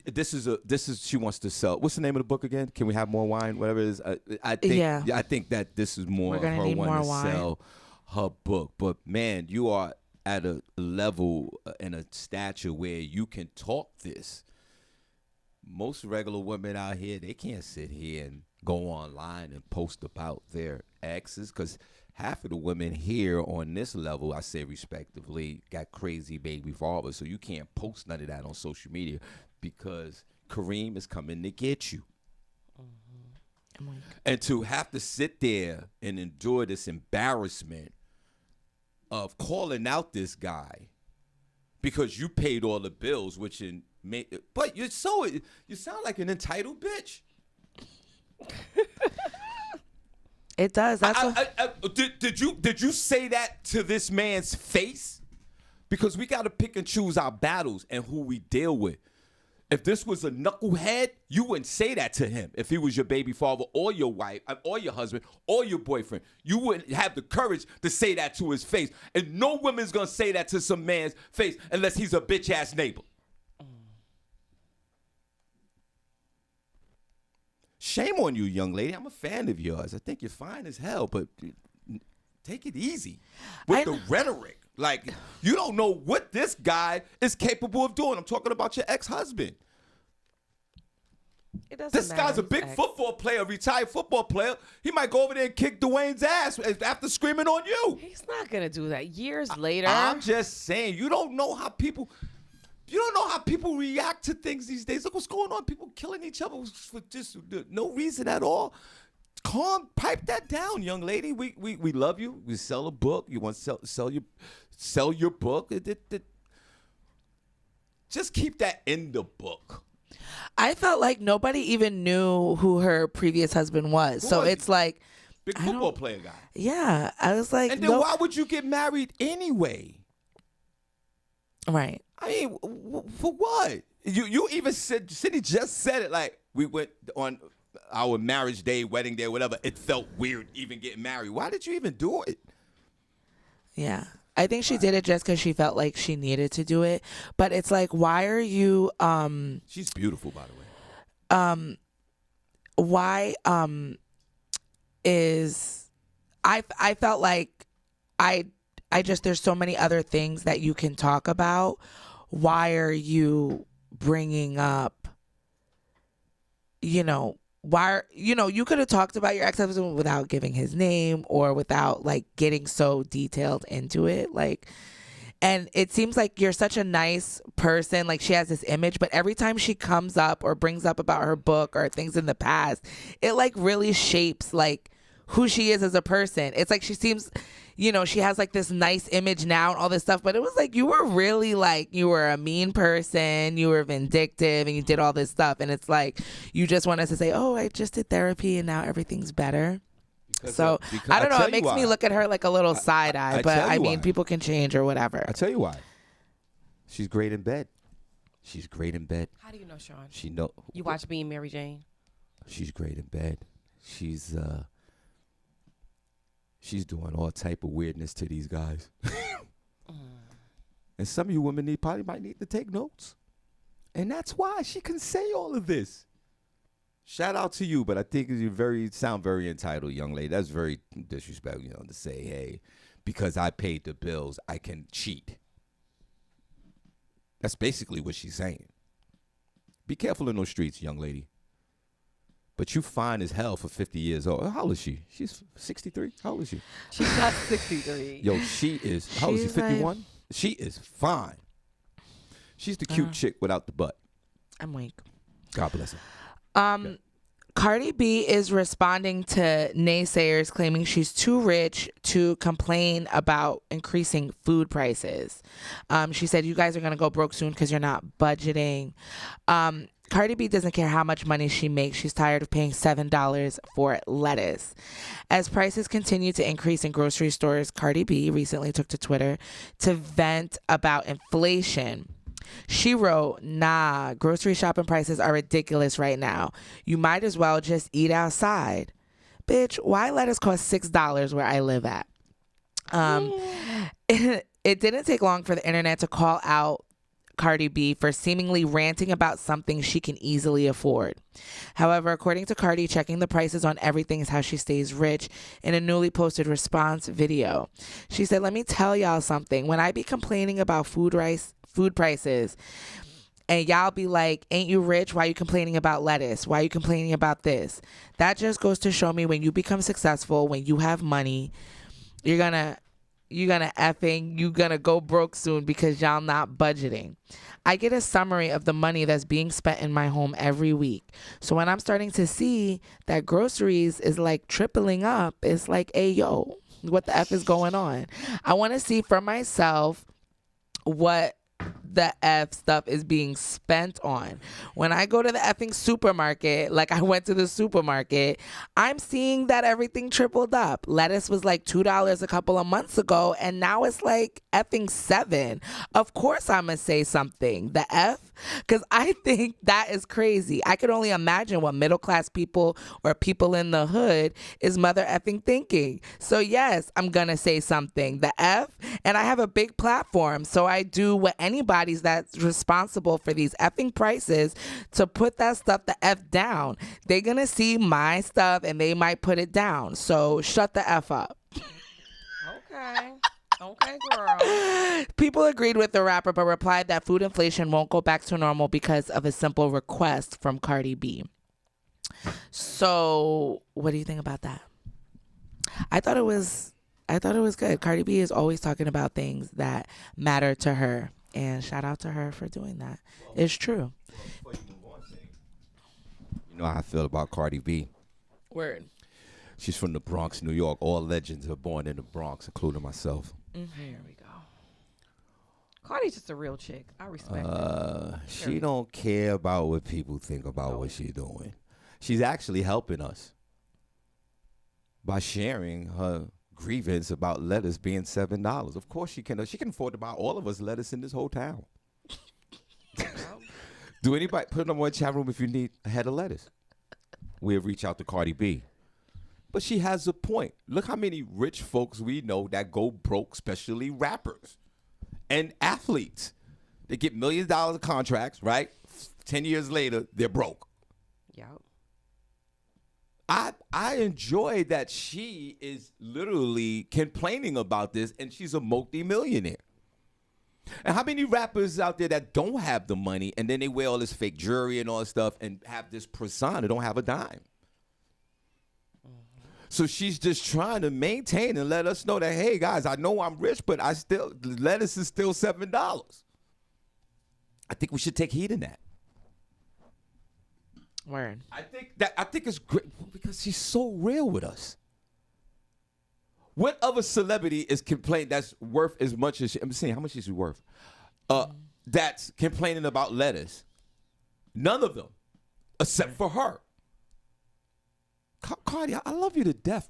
This is she wants to sell. What's the name of the book again? Can we have more wine? Whatever it is. I think that this is more of her wanting to sell her book. But man, you are at a level and a stature where you can talk this. Most regular women out here, they can't sit here and go online and post about their exes, because half of the women here on this level, I say respectively, got crazy baby fathers. So you can't post none of that on social media because Kareem is coming to get you. Mm-hmm. And to have to sit there and endure this embarrassment of calling out this guy because you paid all the bills, but you sound like an entitled bitch. It does. Did you say that to this man's face? Because we got to pick and choose our battles and who we deal with. If this was a knucklehead, you wouldn't say that to him. If he was your baby father or your wife or your husband or your boyfriend, you wouldn't have the courage to say that to his face. And no woman's going to say that to some man's face unless he's a bitch-ass neighbor. Shame on you, young lady. I'm a fan of yours. I think you're fine as hell, but take it easy with the rhetoric. Like, you don't know what this guy is capable of doing. I'm talking about your ex-husband. This guy's a big football player, retired football player. He might go over there and kick Dwayne's ass after screaming on you. He's not going to do that. Years later. I'm just saying, you don't know how people react to things these days. Look what's going on. People killing each other for just no reason at all. Pipe that down, young lady. We love you. We sell a book. You want to sell your book. Just keep that in the book. I felt like nobody even knew who her previous husband was. So it's like, big football player guy. Yeah. I was like, and then why would you get married anyway? Right. I mean, for what? You even said, Cindy just said it, like, we went on our marriage day, wedding day, whatever. It felt weird even getting married. Why did you even do it? Yeah. I think she did it just because she felt like she needed to do it. But it's like, why are you... She's beautiful, by the way. Why is... I felt like I just, there's so many other things that you can talk about. Why are you bringing up, you could have talked about your ex-husband without giving his name or without like getting so detailed into it. Like, and it seems like you're such a nice person. Like, she has this image, but every time she comes up or brings up about her book or things in the past, it like really shapes like who she is as a person. It's like she seems, she has like this nice image now and all this stuff, but it was like you were really like, you were a mean person, you were vindictive, and you did all this stuff. And it's like, you just want us to say, oh, I just did therapy and now everything's better. Because I don't know, it makes me look at her like a little side eye, but I mean, people can change or whatever. I'll tell you why. She's great in bed. She's great in bed. How do you know, Shawn? You watch Being Mary Jane? She's great in bed. She's doing all type of weirdness to these guys. And some of you women probably might need to take notes. And that's why she can say all of this. Shout out to you, but I think you sound very entitled, young lady. That's very disrespectful, to say, hey, because I paid the bills, I can cheat. That's basically what she's saying. Be careful in those streets, young lady. But you fine as hell for 50 years old. How old is she? She's 63? How old is she? She's not 63. Yo, she is. How old is she? 51? She is fine. She's the cute chick without the butt. I'm weak. God bless her. Cardi B is responding to naysayers claiming she's too rich to complain about increasing food prices. She said, you guys are going to go broke soon because you're not budgeting. Cardi B doesn't care how much money she makes. She's tired of paying $7 for lettuce. As prices continue to increase in grocery stores, Cardi B recently took to Twitter to vent about inflation. She wrote, nah, grocery shopping prices are ridiculous right now. You might as well just eat outside. Bitch, why lettuce cost $6 where I live at? It didn't take long for the internet to call out Cardi B for seemingly ranting about something she can easily afford. However, according to Cardi, checking the prices on everything is how she stays rich in a newly posted response video. She said, let me tell y'all something. When I be complaining about food prices, and y'all be like, ain't you rich? Why you complaining about lettuce? Why you complaining about this? That just goes to show me when you become successful, when you have money, you're gonna go broke soon because y'all not budgeting. I get a summary of the money that's being spent in my home every week. So when I'm starting to see that groceries is like tripling up, it's like, hey, yo, what the F is going on? I want to see for myself what the F stuff is being spent on. When I go to the effing supermarket, like I went to the supermarket, I'm seeing that everything tripled up. Lettuce was like $2 a couple of months ago, and now it's like effing $7. Of course I'm gonna say something. The F? Because I think that is crazy. I could only imagine what middle class people or people in the hood is mother effing thinking. So yes, I'm gonna say something. The F? And I have a big platform, so I do what anybody's that's responsible for these effing prices to put that stuff the F down. They're gonna see my stuff and they might put it down. So shut the F up. Okay, girl. People agreed with the rapper but replied that food inflation won't go back to normal because of a simple request from Cardi B. So what do you think about that? I thought it was good. Cardi B is always talking about things that matter to her. And shout out to her for doing that. It's true. You know how I feel about Cardi B. Word. She's from the Bronx, New York. All legends are born in the Bronx, including myself. Mm-hmm. Here we go. Cardi's just a real chick. I respect her. She don't care about what people think about what she's doing. She's actually helping us by sharing her grievance about lettuce being $7. Of course she can. She can afford to buy all of us lettuce in this whole town. Do anybody put them in the chat room if you need a head of lettuce? We'll reach out to Cardi B. But she has a point. Look how many rich folks we know that go broke, especially rappers and athletes. They get $1 million of contracts, right? 10 years later, they're broke. Yep. I enjoy that she is literally complaining about this, and she's a multi-millionaire. And how many rappers out there that don't have the money, and then they wear all this fake jewelry and all this stuff and have this persona, don't have a dime? So she's just trying to maintain and let us know that, hey, guys, I know I'm rich, but lettuce is still $7. I think we should take heed in that. Word. I think it's great because she's so real with us. What other celebrity is complaining that's worth as much as I'm saying? How much is she worth? That's complaining about lettuce. None of them, except for her. Cardi, I love you to death.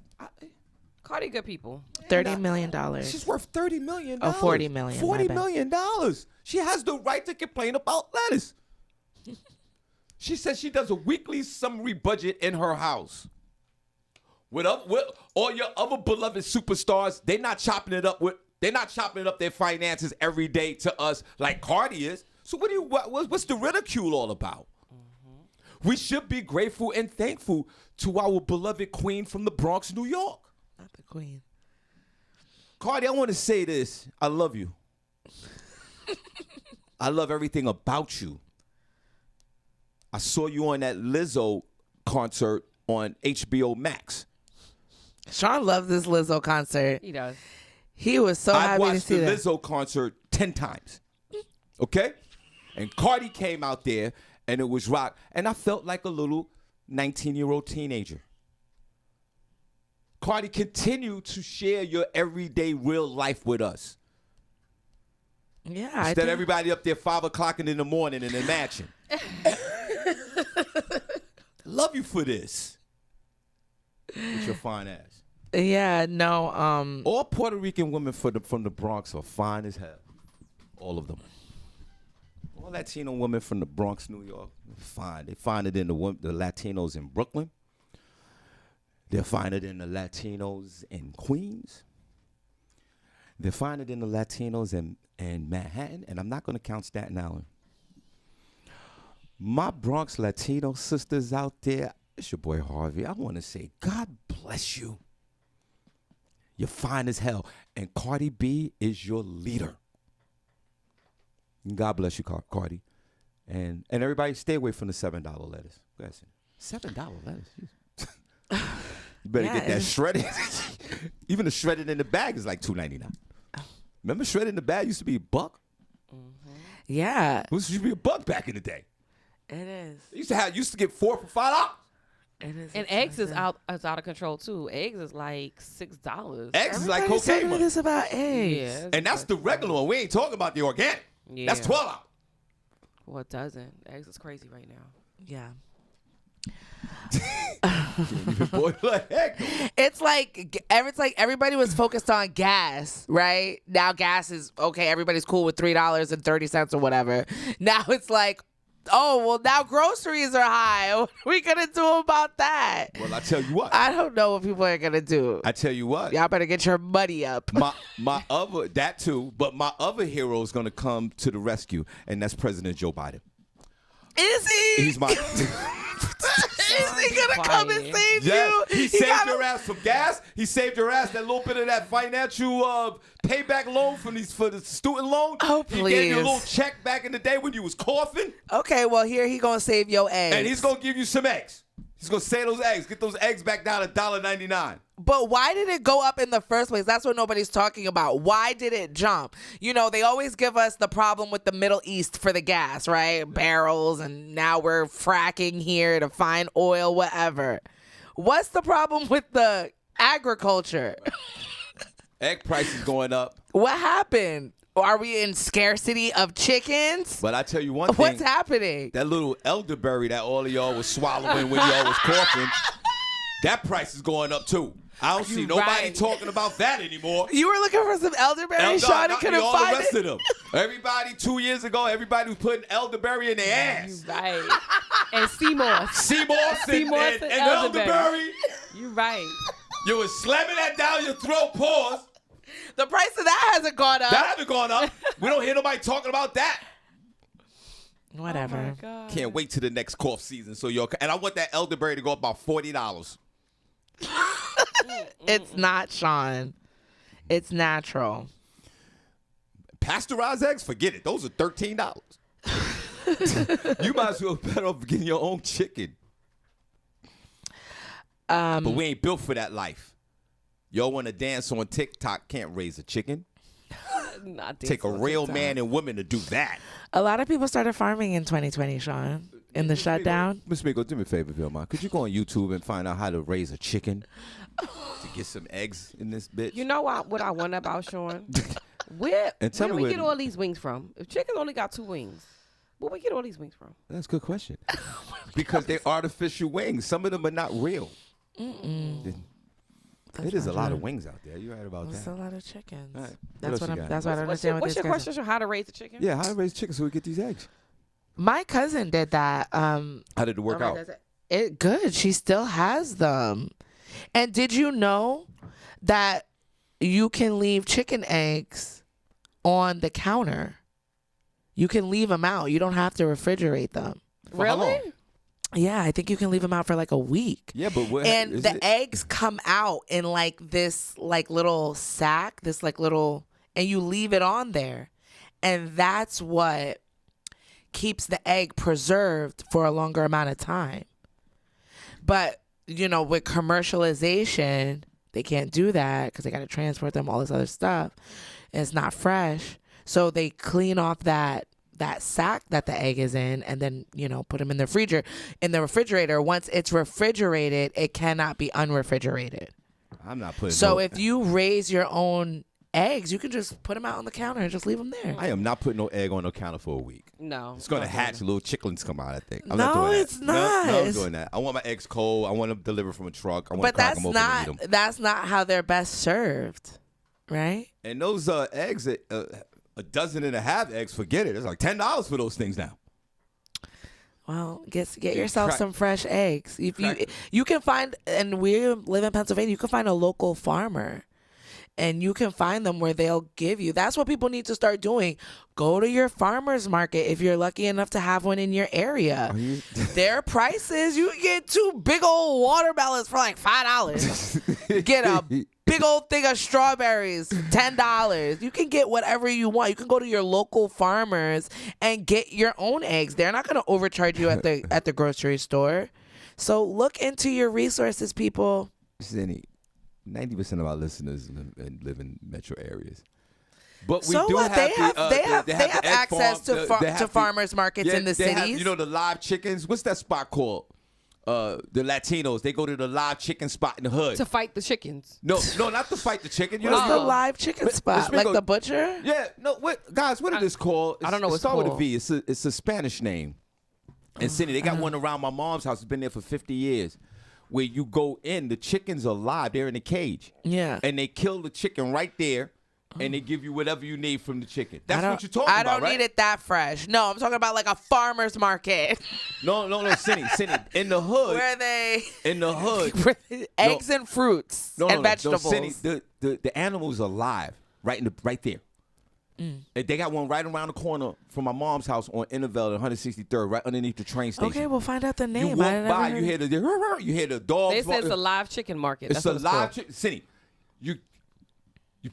Cardi, good people. $30 million. She's worth $30 million. Oh, $40 million. $40 million. She has the right to complain about lettuce. She says she does a weekly summary budget in her house. With all your other beloved superstars, they're not chopping it up their finances every day to us like Cardi is. So what's the ridicule all about? Mm-hmm. We should be grateful and thankful to our beloved queen from the Bronx, New York. Not the queen. Cardi, I want to say this. I love you. I love everything about you. I saw you on that Lizzo concert on HBO Max. Shawn loves this Lizzo concert. He does. He was so happy to see that. I watched the Lizzo concert 10 times. Okay? And Cardi came out there, and it was rock. And I felt like a little 19-year-old teenager. Cardi, continue to share your everyday real life with us. Yeah. Instead of everybody up there 5 o'clock in the morning in their mansion. Love you for this. With your fine ass. Yeah, no. All Puerto Rican women from the Bronx are fine as hell. All of them. All Latino women from the Bronx, New York, fine. They find it in the Latinos in Brooklyn. They'll find it in the Latinos in Queens. They'll find it in the Latinos in Manhattan, and I'm not going to count Staten Island. My Bronx Latino sisters out there, it's your boy Harvey. I want to say, God bless you. You're fine as hell. And Cardi B is your leader. God bless you, Cardi. And everybody stay away from the $7 lettuce. Go ahead, $7 lettuce. You better get that shredded. Even the shredded in the bag is like $2.99. Remember shredded in the bag used to be $1? Mm-hmm. Yeah. It used to be $1 back in the day. It is. Used to get 4 for $5. It is. And eggs is out of control too. Eggs is like $6. Eggs is like cocaine money. This about eggs. Yeah, And that's the regular one. We ain't talking about the organic. Yeah. That's $12. Well, it doesn't. Eggs is crazy right now. Yeah. Boy, like heck. It's like everybody was focused on gas, right? Now gas is okay. Everybody's cool with $3.30 or whatever. Now it's like, oh, well, now groceries are high. What are we gonna do about that? Well, I tell you what. I don't know what people are gonna do. I tell you what. Y'all better get your money up. My other that too, but my other hero is gonna come to the rescue, and that's President Joe Biden. Is he? He's my. Is he gonna come and save you? He saved your ass from gas. He saved your ass that little bit of that financial payback loan for the student loan. Oh, He gave you a please. little check back in the day when you was coughing. Okay, well here he gonna save your eggs. And he's gonna give you some eggs. He's gonna save those eggs. Get those eggs back down to $1.99. But why did it go up in the first place? That's what nobody's talking about. Why did it jump? You know, they always give us the problem with the Middle East for the gas, right? Barrels, and now we're fracking here to find oil, whatever. What's the problem with the agriculture? Egg prices going up. What happened? Are we in scarcity of chickens? But I tell you one thing. What's happening? That little elderberry that all of y'all was swallowing when y'all was coughing, that price is going up too. I don't see nobody talking about that anymore. You were looking for some elderberry, Sean, and couldn't all find the rest it? of them. Everybody 2 years ago, everybody was putting elderberry in their ass. You right. And Seymour. Seymour and and elderberry. You right. You was slamming that down your throat, pause. The price of that hasn't gone up. That haven't gone up. We don't hear nobody talking about that. Whatever. Oh my God. Can't wait till the next cough season. And I want that elderberry to go up about $40. It's not, Sean. It's natural. Pasteurized eggs, forget it. Those are $13. You might as well better off getting your own chicken. But we ain't built for that life. Y'all want to dance on TikTok, can't raise a chicken. Take a real man and woman to do that. A lot of people started farming in 2020, Sean, in the shutdown. Miss Miko, do me a favor, Vilma. Could you go on YouTube and find out how to raise a chicken to get some eggs in this bitch? You know what I wonder about, Sean? Where do we get all these wings from? If chicken only got 2 wings, where we get all these wings from? That's a good question. Because they're artificial wings. Some of them are not real. It is a lot of wings out there. You're right about That's that. a lot of chickens. All right. That's what what you I'm. got? That's what I don't understand. What's your question, Sean? How to raise a chicken? Yeah, how to raise chicken so we get these eggs. My cousin did that. How did it work out? It good. She still has them. And did you know that you can leave chicken eggs on the counter? You can leave them out. You don't have to refrigerate them. For how long? Yeah, I think you can leave them out for like a week. Yeah, but what? And the eggs come out in like this like little sack, this like little, and you leave it on there. And that's what keeps the egg preserved for a longer amount of time. But, you know, with commercialization, they can't do that because they got to transport them, all this other stuff. And it's not fresh. So they clean off that sack that the egg is in and then, you know, put them in the refrigerator. Once it's refrigerated, it cannot be unrefrigerated. I'm not putting So if you raise your own eggs, you can just put them out on the counter and just leave them there. I am not putting no egg on the counter for a week. No. It's going to hatch. Little chicklings come out, I think. I'm No, not doing that. it's not. No, I'm doing that. I want my eggs cold. I want them delivered from a truck. I want But to crack them open and eat them. that's not how they're best served, right? And those eggs, a dozen and a half eggs, forget it. It's like $10 for those things now. Well, get yourself some fresh eggs. If Crack. you can find, and we live in Pennsylvania, you can find a local farmer. And you can find them where they'll give you. That's what people need to start doing. Go to your farmer's market if you're lucky enough to have one in your area. Their prices, you can get 2 big old watermelons for like $5. Get a big old thing of strawberries, $10. You can get whatever you want. You can go to your local farmers and get your own eggs. They're not going to overcharge you at the grocery store. So look into your resources, people. Zinni, 90% of our listeners live in metro areas. But we so do what? have They have the access farm, to farmers markets in the they cities. have, you know, the live chickens. What's that spot called? The Latinos, they go to the live chicken spot in the hood. To fight the chickens. No, not to fight the chicken. You What's know, the live chicken spot? Like the butcher? Yeah, no, guys, what is this called? I don't know what it's start with a called. V. It's a Spanish name. And Cindy, they got one around my mom's house. It's been there for 50 years. Where you go in, the chickens are live. They're in a cage. Yeah. And they kill the chicken right there, and they give you whatever you need from the chicken. That's what you're talking about, I don't right? need it that fresh. No, I'm talking about like a farmer's market. No, Cindy. In the hood. Where they... In the hood. eggs and fruits and vegetables. No, Cindy, the animals are live right there. And they got one right around the corner from my mom's house on Intervale, 163rd, right underneath the train station. Okay, we'll find out the name. You walk by, you hear the dogs. They say it's a live chicken market. It's That's a what live chicken. Cindy, you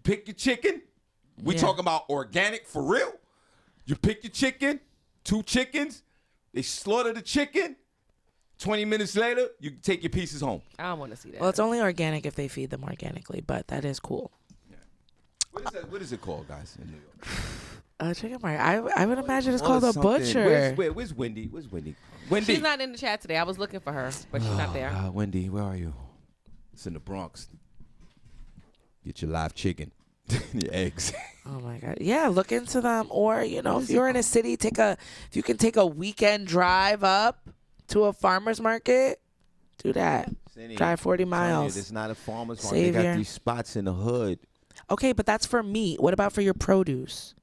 pick your chicken. We talking about organic for real. You pick your chicken, 2 chickens. They slaughter the chicken. 20 minutes later, you take your pieces home. I don't want to see that. Well, it's only organic if they feed them organically, but that is cool. What is it called, guys, in New York? Chicken market. I would imagine it's called a butcher. Where's Wendy? Wendy. She's not in the chat today. I was looking for her, but she's not there. Wendy, where are you? It's in the Bronx. Get your live chicken, your eggs. Oh my God! Yeah, look into them, or if you're in a city, if you can take a weekend drive up to a farmer's market, do that. Drive 40 miles. It's not a farmer's market. They got these spots in the hood. Okay, but that's for meat. What about for your produce?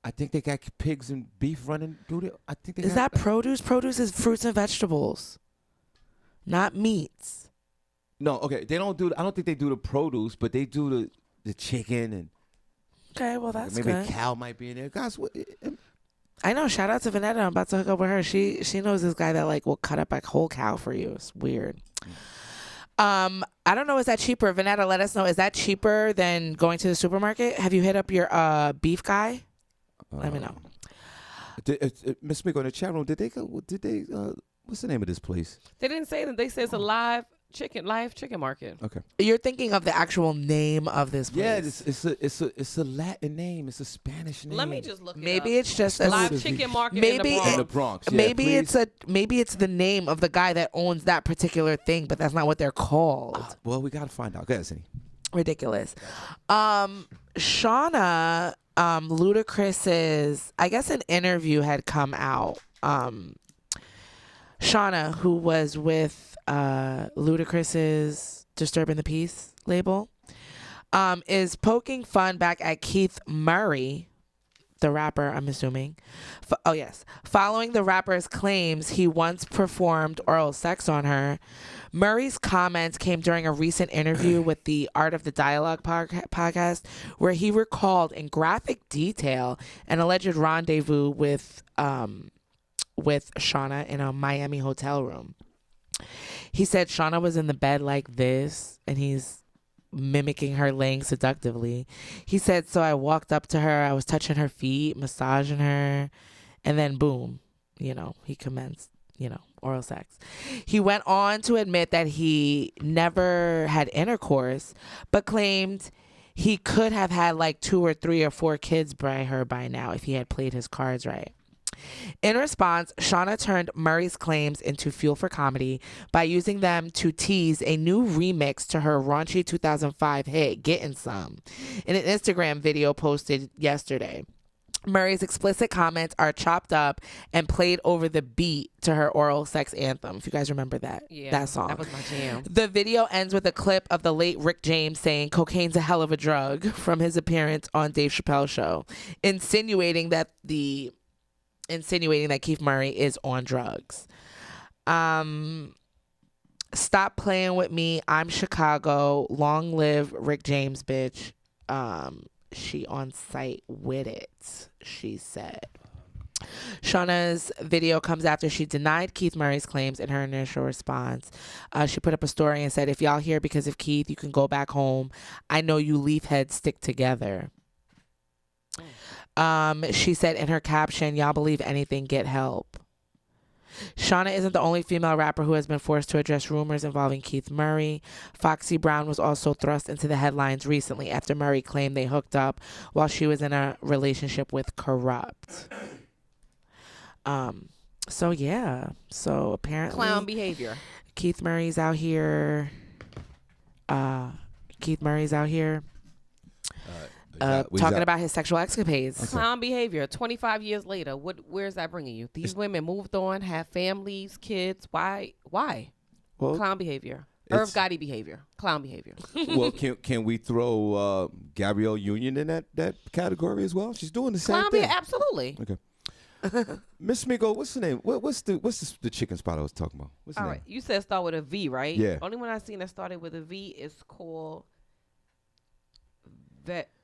I think they got pigs and beef running through there. I think Is that produce? Produce is fruits and vegetables, not meats. No, okay. They don't do. I don't think they do the produce, but they do the chicken and. Okay, well that's maybe good. a cow might be in there. Guys, I know. Shout out to Vanetta. I'm about to hook up with her. She knows this guy that will cut up a whole cow for you. It's weird. I don't know. Is that cheaper? Vanetta, let us know. Is that cheaper than going to the supermarket? Have you hit up your beef guy? Let me know. Miss Mick on the chat room. Did they? What's the name of this place? They didn't say that. They said it's a live chicken market. Okay. You're thinking of the actual name of this place. Yeah, it's a Latin name. It's a Spanish name. Let me just look. Maybe it's just a a live chicken market maybe in the Bronx. Yeah, maybe please. it's the name of the guy that owns that particular thing, but that's not what they're called. Well, we gotta find out. Go ahead, Cindy. Ridiculous. Shauna, Ludacris's, I guess an interview had come out. Shauna, who was with Ludacris's Disturbing the Peace label, is poking fun back at Keith Murray, the rapper, I'm assuming. Following the rapper's claims he once performed oral sex on her, Murray's comments came during a recent interview with the Art of the Dialogue podcast, where he recalled in graphic detail an alleged rendezvous with Shauna in a Miami hotel room. He said Shauna was in the bed like this, and he's mimicking her laying seductively. He said, so I walked up to her, I was touching her feet, massaging her, and then boom, he commenced, oral sex. He went on to admit that he never had intercourse, but claimed he could have had like 2 or 3 or 4 kids by her by now if he had played his cards right. In response, Shauna turned Murray's claims into fuel for comedy by using them to tease a new remix to her raunchy 2005 hit, Getting Some, in an Instagram video posted yesterday. Murray's explicit comments are chopped up and played over the beat to her oral sex anthem. If you guys remember that song. That was my jam. The video ends with a clip of the late Rick James saying cocaine's a hell of a drug from his appearance on Dave Chappelle's show, insinuating that Keith Murray is on drugs. Stop playing with me. I'm Chicago. Long live Rick James, bitch. She on site with it, she said. Shauna's video comes after she denied Keith Murray's claims in her initial response. She put up a story and said, if y'all here because of Keith, you can go back home. I know you leaf heads stick together. She said in her caption, y'all believe anything, get help. Shauna isn't the only female rapper who has been forced to address rumors involving Keith Murray. Foxy Brown was also thrust into the headlines recently after Murray claimed they hooked up while she was in a relationship with Corrupt. So apparently Clown behavior. Keith Murray's out here. Talking about his sexual escapades. Okay. Clown behavior. 25 years later, where's that bringing you? These women moved on, have families, kids. Why? Well, clown behavior. Irv Gotti behavior. Clown behavior. Well, can we throw Gabrielle Union in that category as well? She's doing the same thing. Absolutely. Okay. Miss Miko, what's the name? What's the chicken spot I was talking about? What's the name? All right. You said start with a V, right? Yeah. Only one I seen that started with a V is called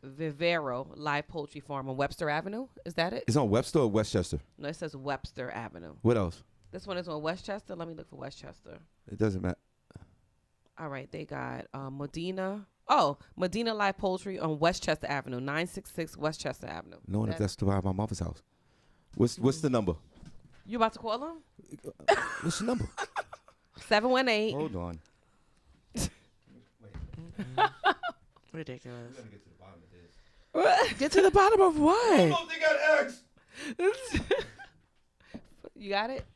Vivero Live Poultry Farm on Webster Avenue. Is that it? It's on Webster or Westchester? No, it says Webster Avenue. What else? This one is on Westchester. Let me look for Westchester. It doesn't matter. All right, they got Medina. Oh, Medina Live Poultry on Westchester Avenue, 966 Westchester Avenue. Knowing if that's by my mother's house. What's the number? You about to call them? What's the number? 718. Hold on. Ridiculous. Get to the bottom of what? They got X. You got it?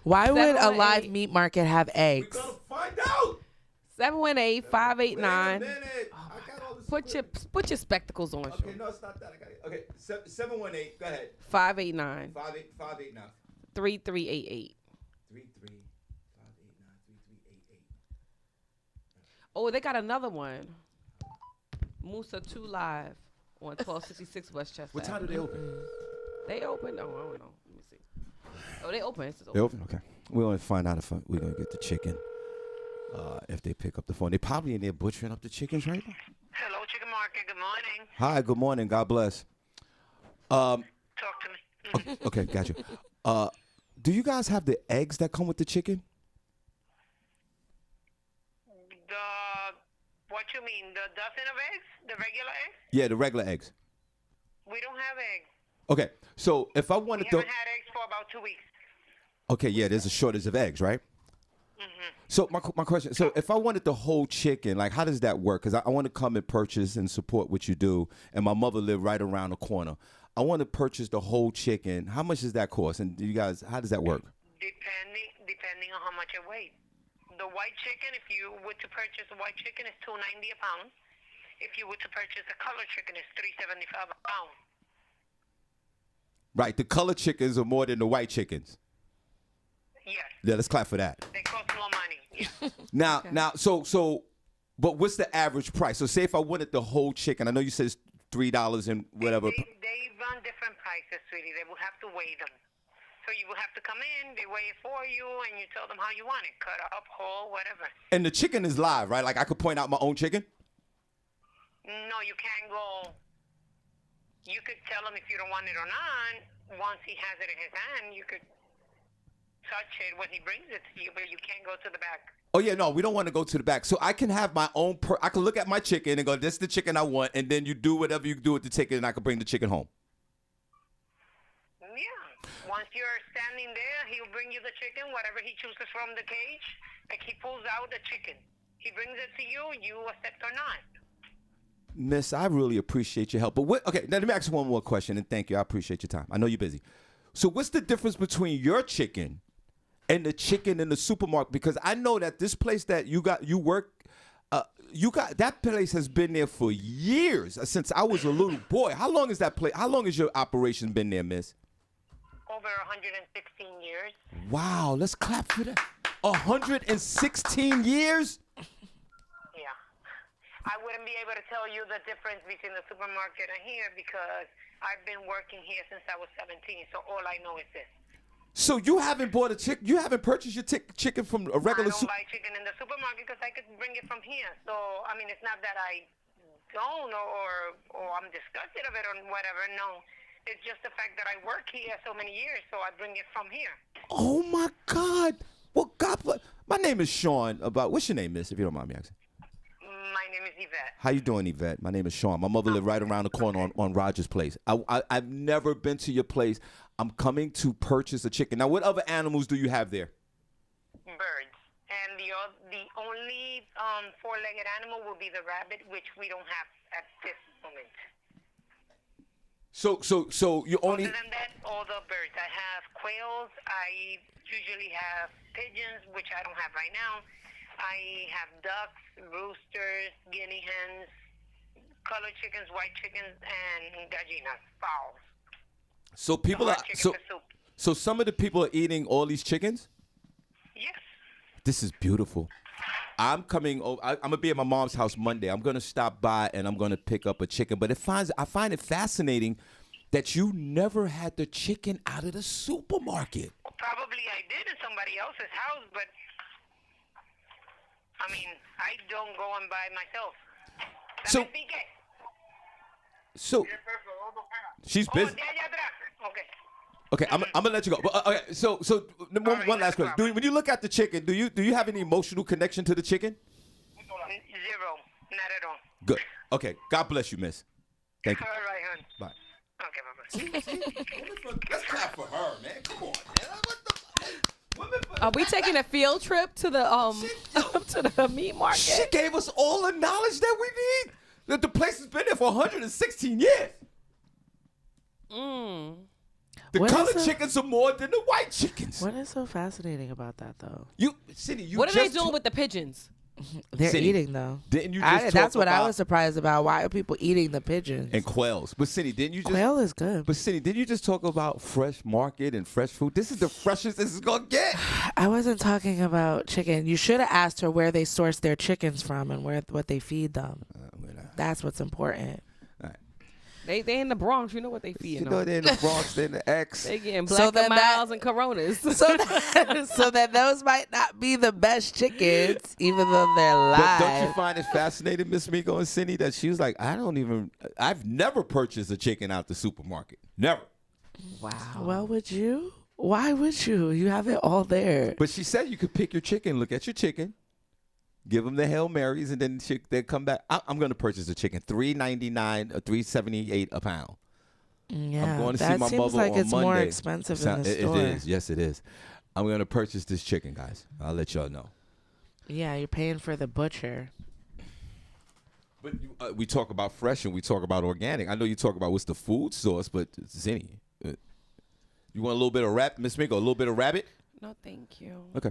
Why would a live meat market have eggs? We gotta find out. 718-589. Put your spectacles on. Okay, no, it's not that. I got it. Okay, 718. Go ahead. 589. 589. 3388. 33. Oh, they got another one. Musa 2 Live on 1266 Westchester. What time do they open? They open. Oh, I don't know. Let me see. Oh, they open. It's open. They open? Okay. We're going to find out if we're going to get the chicken. If they pick up the phone. They're probably in there butchering up the chickens right now. Hello, Chicken Market. Good morning. Hi, good morning. God bless. Talk to me. Okay, got you. Do you guys have the eggs that come with the chicken? What you mean? The dozen of eggs? The regular eggs? Yeah, the regular eggs. We don't have eggs. Okay, so if I wanted We to... haven't had eggs for about 2 weeks. Okay, yeah, there's a shortage of eggs, right? Mm-hmm. So my question, so if I wanted the whole chicken, like how does that work? Because I want to come and purchase and support what you do, and my mother lived right around the corner. I want to purchase the whole chicken. How much does that cost? And you guys, how does that work? Depending on how much it weighs. The white chicken, if you were to purchase a white chicken, is $2.90 a pound. If you were to purchase a color chicken, it's $3.75 a pound. Right, the color chickens are more than the white chickens. Yes. Yeah, let's clap for that. They cost more money. Yeah. Now, but what's the average price? So say if I wanted the whole chicken, I know you said it's $3 and whatever. They run different prices, sweetie. They will have to weigh them. So you will have to come in, they weigh it for you, and you tell them how you want it. Cut up, whole, whatever. And the chicken is live, right? Like I could point out my own chicken? No, you can't go. You could tell him if you don't want it or not. Once he has it in his hand, you could touch it when he brings it to you, but you can't go to the back. Oh, yeah, no, we don't want to go to the back. So I can have my own, I can look at my chicken and go, this is the chicken I want, and then you do whatever you do with the chicken, and I can bring the chicken home. Yeah. Once you're standing there, he'll bring you the chicken, whatever he chooses from the cage. Like he pulls out the chicken. He brings it to you, you accept or not. Miss, I really appreciate your help. But okay, now let me ask you one more question, and thank you. I appreciate your time. I know you're busy. So what's the difference between your chicken and the chicken in the supermarket? Because I know that this place that you work, you got that place has been there for years since I was a little boy. How long is that place? How long has your operation been there, Miss? Over 116 years. Wow, let's clap for that. 116 years. Yeah. I wouldn't be able to tell you the difference between the supermarket and here because I've been working here since I was 17. So all I know is this. So you haven't bought a chicken? You haven't purchased your chicken from a regular? I don't buy chicken in the supermarket because I could bring it from here. So I mean, it's not that I don't or I'm disgusted of it or whatever. No, it's just the fact that I work here so many years, so I bring it from here. Oh my God! Well, God bless. My name is Shawn. What's your name, Miss? If you don't mind me asking. My name is Yvette. How you doing, Yvette? My name is Shawn. My mother lived right around the corner on Rogers Place. I've never been to your place. I'm coming to purchase a chicken. Now, what other animals do you have there? Birds. And the only four-legged animal will be the rabbit, which we don't have at this moment. So you only. Other than that, all the birds. I have quails. I usually have pigeons, which I don't have right now. I have ducks, roosters, guinea hens, colored chickens, white chickens, and gallinas, fowls. So people are so some of the people are eating all these chickens. Yes. This is beautiful. I'm coming over. I'm gonna be at my mom's house Monday. I'm gonna stop by and I'm gonna pick up a chicken. But I find it fascinating that you never had the chicken out of the supermarket. Probably I did in somebody else's house, but I mean, I don't go and buy myself. So she's busy. Okay, I'm gonna let you go. But, okay, so one last question. When you look at the chicken, do you have any emotional connection to the chicken? Zero, not at all. Good. Okay. God bless you, Miss. Thank you. All right, hon. Bye. Okay, bye-bye. Let's clap for her, man. Come on, man. Are we taking a field trip to the to the meat market? She gave us all the knowledge that we need. That the place has been there for 116 years. The colored chickens are more than the white chickens. What is so fascinating about that, though? What are they doing with the pigeons? They're eating, though. Didn't you just That's what I was surprised about. Why are people eating the pigeons? And quails. But Cindy, didn't you just... Quail is good. But Cindy, didn't you just talk about fresh market and fresh food? This is the freshest this is going to get. I wasn't talking about chicken. You should have asked her where they source their chickens from and what they feed them. That's what's important. They in the Bronx. You know what they feed. You know they're in the Bronx. They're in the X. They getting Black and Miles and Coronas. So that those might not be the best chickens, even though they're live. But don't you find it fascinating, Miss Miko and Cindy, that she was like, I've never purchased a chicken out the supermarket. Never. Wow. Well, would you? Why would you? You have it all there. But she said you could pick your chicken, look at your chicken, give them the Hail Marys, and then they come back. I'm going to purchase a chicken, $3.99 or $3.78 a pound. Yeah, I'm going to see my mother on Monday. That seems like it's more expensive in the store. It is. Yes, it is. I'm going to purchase this chicken, guys. I'll let y'all know. Yeah, you're paying for the butcher. But we talk about fresh and we talk about organic. I know you talk about what's the food source, but Zinni, you want a little bit of Miss Miko, a little bit of rabbit? No, thank you. Okay.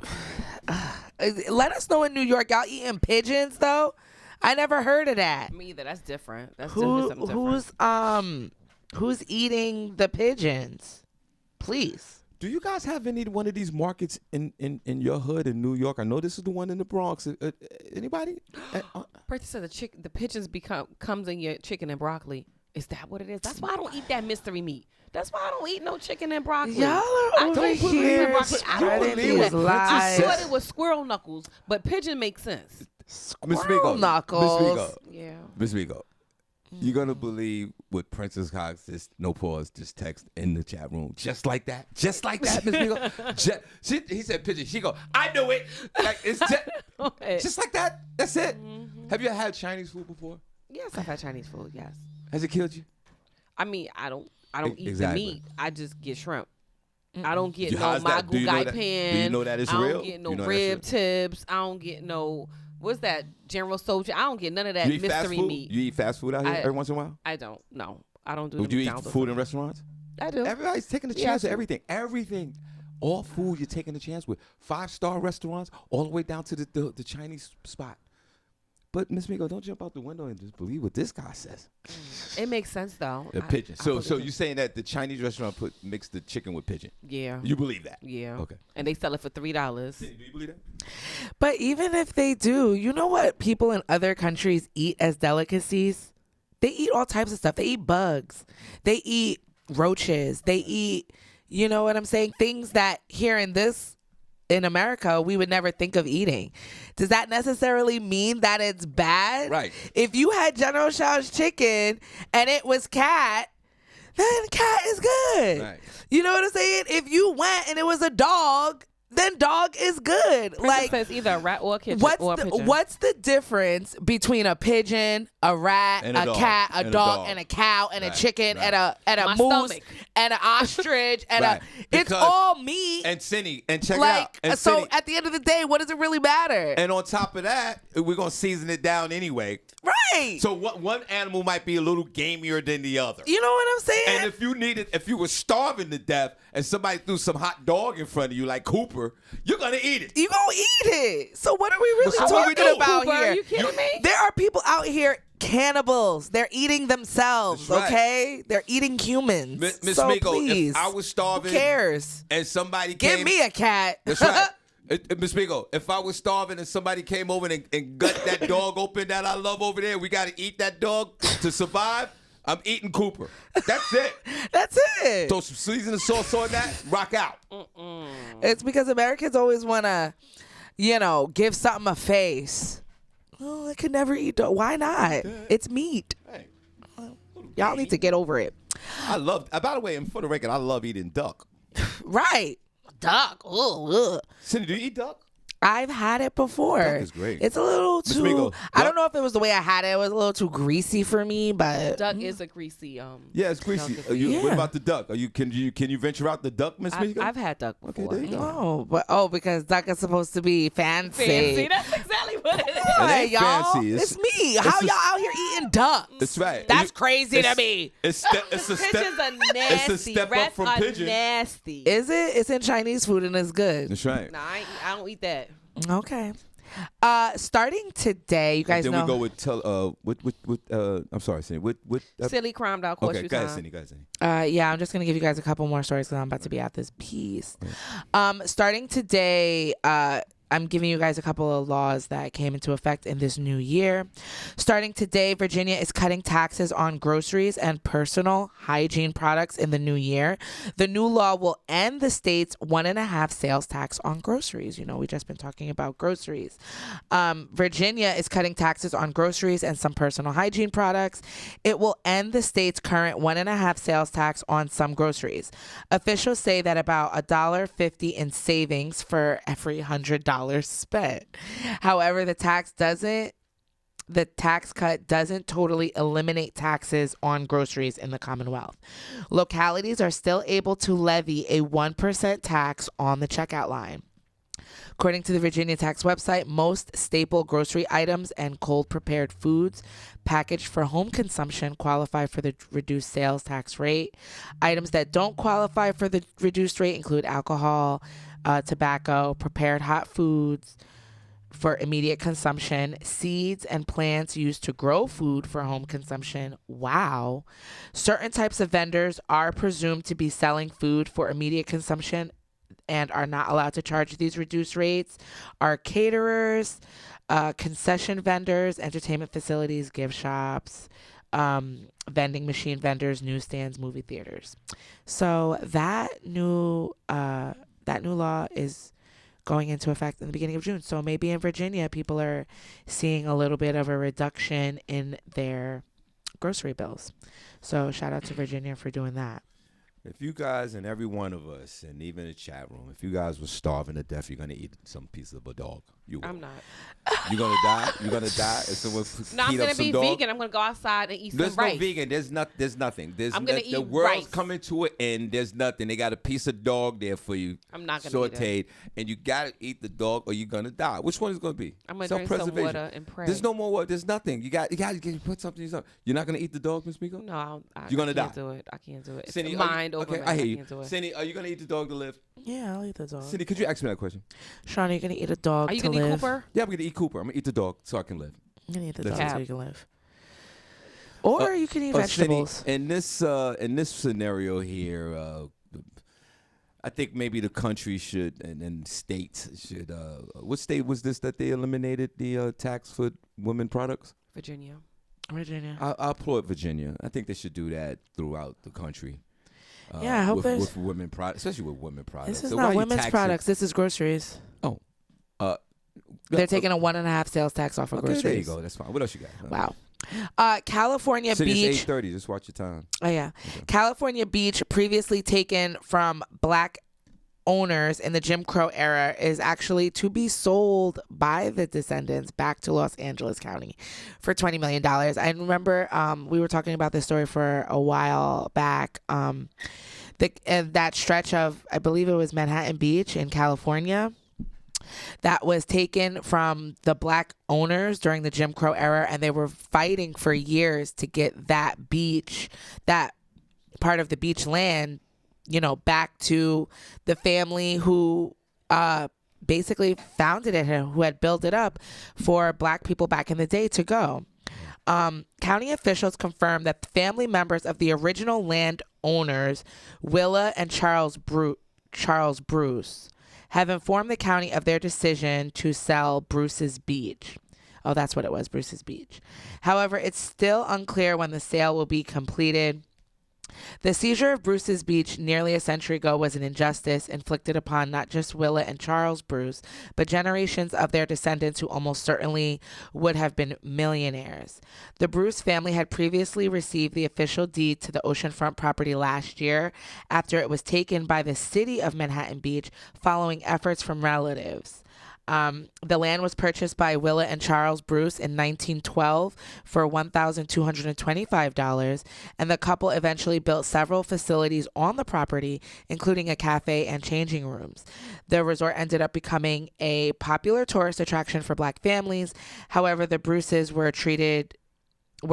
Let us know in New York, y'all eating pigeons though. I never heard of that. Me either. That's different. That's something different. Who's eating the pigeons? Please. Do you guys have one of these markets in your hood in New York? I know this is the one in the Bronx. Anybody? Bertha said the pigeons comes in your chicken and broccoli. Is that what it is? That's why I don't eat that mystery meat. That's why I don't eat no chicken and broccoli. Y'all are over here spreading these lies. I thought it was squirrel knuckles, but pigeon makes sense. Squirrel knuckles. Yeah. Miss Miko, you're going to believe what Princess Cox, just text in the chat room. Just like that. Just like that, Miss Miko. He said pigeon. She go, I knew it. Like, it's just like that. That's it. Mm-hmm. Have you had Chinese food before? Yes, I've had Chinese food, yes. Has it killed you? I mean, I don't eat the meat. I just get shrimp. I don't get no magu gai pan. Do you know that it's real? I don't get no rib tips. I don't get no, what's that, General Soldier? I don't get none of that mystery meat. You eat fast food out here every once in a while? I don't. No, I don't do. Would you eat food in restaurants? I do. Everybody's taking a chance with everything. Everything. All food you're taking a chance with. 5-star restaurants all the way down to the Chinese spot. But Miss Miko, don't jump out the window and just believe what this guy says. It makes sense though. The pigeon. So you're saying that the Chinese restaurant mixed the chicken with pigeon? Yeah. You believe that? Yeah. Okay. And they sell it for $3. Do you believe that? But even if they do, you know what people in other countries eat as delicacies? They eat all types of stuff. They eat bugs. They eat roaches. They eat, you know what I'm saying? Things that here in America, we would never think of eating. Does that necessarily mean that it's bad? Right. If you had General Tso's chicken and it was cat, then cat is good. Right. You know what I'm saying? If you went and it was a dog, then dog is good. Like says either a rat or a pigeon. What's the difference between a pigeon, a rat, and a cat, a dog, and a cow, and a chicken, and a My moose, stomach. and an ostrich, and it's Because- all meat. And Cindy, and check it out. And so Cindy, at the end of the day, what does it really matter? and on top of that, we're gonna season it down anyway. Right. So one animal might be a little gamier than the other. You know what I'm saying? And if you were starving to death and somebody threw some hot dog in front of you like Cooper, you're gonna eat it. You gonna eat it. So what are we really That's what we talking do. about Cooper, here? are you kidding me? There are people out here cannibals. They're eating themselves. That's right. Okay, they're eating humans. Miss so Miko, please, if I was starving, who cares? and somebody came, Give me a cat. That's right. Miss Miko, if I was starving and somebody came over and gut that dog open that I love over there, we got to eat that dog to survive. I'm eating Cooper. That's it. That's it. Throw some seasoning sauce on that. Rock out. It's because Americans always want to, give something a face. Oh, I could never eat dog. Why not? It's meat. Hey, Y'all need to get over it. I love. By the way, and for the record, I love eating duck. Right. Duck. Ugh. Cindy, do you eat duck? I've had it before. Duck is great. It's a little Miss too. Migo, I duck- don't know if it was the way I had it. It was a little too greasy for me, but Duck is a greasy. Yeah, it's greasy. Duck is Yeah. What about the duck? Can you venture out the duck, Miss Miko? I've had duck before. Okay, there you go. because duck is supposed to be fancy. Fancy. That's exactly what it is. It Hey, ain't y'all. fancy. It's me. How y'all out here eating duck? That's right. That's crazy to me. It's a step. Pigeons are nasty. It's a step up Rats from are pigeon. nasty. Is it? It's in Chinese food and it's good. That's right. Nah, I don't eat that. Okay. Starting today, you guys then know. we go with I'm sorry, Cindy. With Silly crime dog. Course okay, you go ahead, time. Cindy. Go ahead, Cindy. Yeah, I'm just gonna give you guys a couple more stories because I'm about to be at this piece. Starting today, I'm giving you guys a couple of laws that came into effect in this new year. Starting today, Virginia is cutting taxes on groceries and personal hygiene products in the new year. The new law will end the state's 1.5% sales tax on groceries. We just been talking about groceries. Virginia is cutting taxes on groceries and some personal hygiene products. It will end the state's current 1.5% sales tax on some groceries. Officials say that about $1.50 in savings for every $100 spent. However, the tax cut doesn't totally eliminate taxes on groceries in the Commonwealth. Localities are still able to levy a 1% tax on the checkout line. According to the Virginia tax website, most staple grocery items and cold prepared foods packaged for home consumption qualify for the reduced sales tax rate. Items that don't qualify for the reduced rate include alcohol, tobacco, prepared hot foods for immediate consumption, seeds and plants used to grow food for home consumption. Wow. Certain types of vendors are presumed to be selling food for immediate consumption and are not allowed to charge these reduced rates are caterers, concession vendors, entertainment facilities, gift shops, vending machine vendors, newsstands, movie theaters. So that new law is going into effect in the beginning of June. So maybe in Virginia, people are seeing a little bit of a reduction in their grocery bills. So shout out to Virginia for doing that. If you guys and every one of us, and even the chat room, if you guys were starving to death, you're gonna eat some piece of a dog. You will. I'm not. You're gonna die. You're gonna die. If someone No, I'm heat gonna up some be dog. vegan. I'm gonna go outside and eat There's some rice. no vegan. There's nothing. I'm gonna eat the world's rice. coming to an end. There's nothing. They got a piece of dog there for you. I'm not gonna eat sauteed, and you gotta eat the dog or you're gonna die. Which one is gonna be? I'm gonna drink some Self-preservation. water and pray. There's no more water. There's nothing. You got to put something in something. You're not gonna eat the dog, Miss Miko? No, You're gonna I can't die. do it. I can't do it. It's Cindy, mind over okay, matter. I hear I you. can't do it. Cindy, are you gonna eat the dog to live? Yeah, I'll eat the dog. Cindy, could you ask me that question? Sean, are you going to eat a dog Are you to gonna eat live? Cooper? Yeah, I'm gonna eat Cooper. I'm gonna eat the dog so I can live. You need the That's dog it. so you can live. Or you can eat vegetables. In this scenario here, I think maybe the country should and states should. What state was this that they eliminated the tax for women products? Virginia. Virginia. I applaud Virginia. I think they should do that throughout the country. Yeah, I hope with women products, especially with women products. This is So not why you women's tax products. This is groceries. Oh, They're taking a 1.5 sales tax off of okay, groceries. there you go. That's fine. What else you got? Wow. California Cindy, Beach. it's 8:30. Just watch your time. Oh, yeah. Okay. California Beach, previously taken from black owners in the Jim Crow era, is actually to be sold by the descendants back to Los Angeles County for $20 million. I remember we were talking about this story for a while back. That stretch of, I believe it was Manhattan Beach in California, that was taken from the black owners during the Jim Crow era, and they were fighting for years to get that beach, that part of the beach land, back to the family who basically founded it and who had built it up for black people back in the day to go. County officials confirmed that the family members of the original land owners, Willa and Charles Bruce, have informed the county of their decision to sell Bruce's Beach. Oh, that's what it was, Bruce's Beach. However, it's still unclear when the sale will be completed. The seizure of Bruce's Beach nearly a century ago was an injustice inflicted upon not just Willa and Charles Bruce, but generations of their descendants who almost certainly would have been millionaires. The Bruce family had previously received the official deed to the oceanfront property last year after it was taken by the city of Manhattan Beach following efforts from relatives. The land was purchased by Willa and Charles Bruce in 1912 for $1,225, and the couple eventually built several facilities on the property, including a cafe and changing rooms. The resort ended up becoming a popular tourist attraction for black families. However, the Bruces were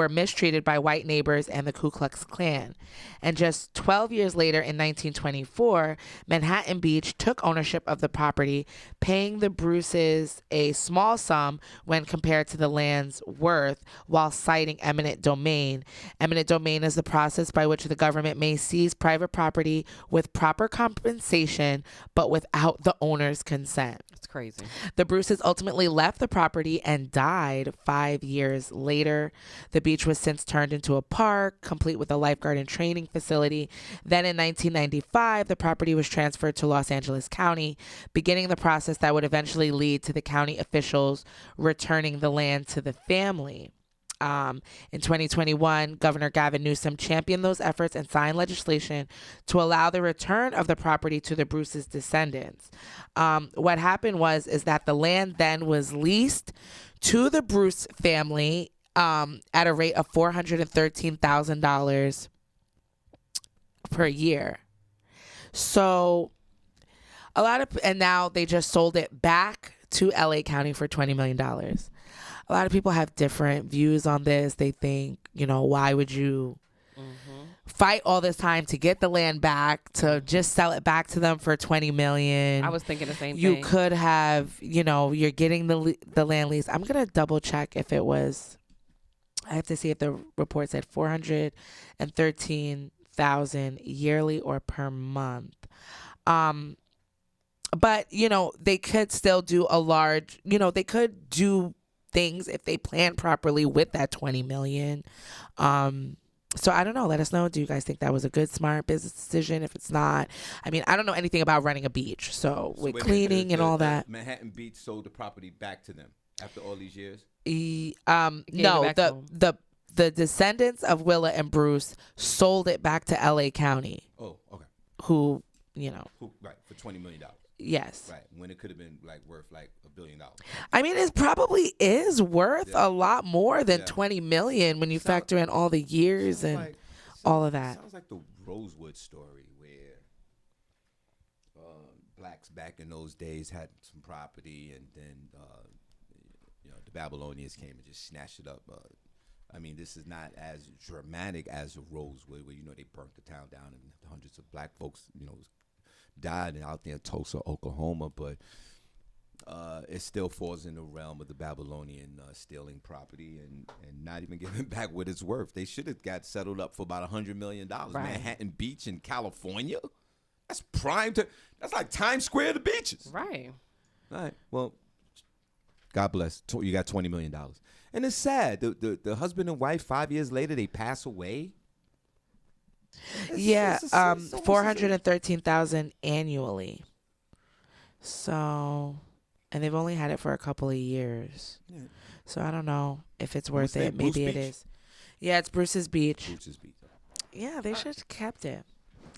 mistreated by white neighbors and the Ku Klux Klan. And just 12 years later, in 1924, Manhattan Beach took ownership of the property, paying the Bruces a small sum when compared to the land's worth, while citing eminent domain. Eminent domain is the process by which the government may seize private property with proper compensation, but without the owner's consent. That's crazy. The Bruces ultimately left the property and died 5 years later. The beach was since turned into a park, complete with a lifeguard and training facility. Then in 1995, the property was transferred to Los Angeles County, beginning the process that would eventually lead to the county officials returning the land to the family. In 2021, Governor Gavin Newsom championed those efforts and signed legislation to allow the return of the property to the Bruce's descendants. What happened is that the land then was leased to the Bruce family at a rate of $413,000 per year. So and now they just sold it back to LA County for $20 million. A lot of people have different views on this. They think, why would you fight all this time to get the land back, to just sell it back to them for $20 million? I was thinking the same thing. You could have, you're getting the land lease. I'm going to double check if it was, I have to see if the report said 413,000 yearly or per month. But, they could still do they could do things if they plan properly with that $20 million. So I don't know. Let us know. Do you guys think that was a good, smart business decision? If it's not, I mean, I don't know anything about running a beach. So with cleaning and all that. Manhattan Beach sold the property back to them after all these years? No, the descendants of Willa and Bruce sold it back to LA County. Oh, okay. Who, right, for $20 million. Yes. Right, when it could have been worth $1 billion. I mean, it probably is worth a lot more than $20 million when you factor in all the years and all of that. Sounds like the Rosewood story where blacks back in those days had some property, and then the Babylonians came and just snatched it up. I mean, this is not as dramatic as Rosewood, where they burnt the town down and hundreds of black folks, died out there in Tulsa, Oklahoma. But it still falls in the realm of the Babylonian stealing property and not even giving back what it's worth. They should have got settled up for about $100 million. Right. Manhattan Beach in California, that's prime. That's like Times Square, the beaches. Right. All right. Well, God bless. You got $20 million, and it's sad. The husband and wife 5 years later they pass away. It's 413,000 annually. So, and they've only had it for a couple of years. Yeah. So I don't know if it's worth it. Maybe it is. Yeah, it's Bruce's Beach. Bruce's Beach. Yeah, they should have kept it.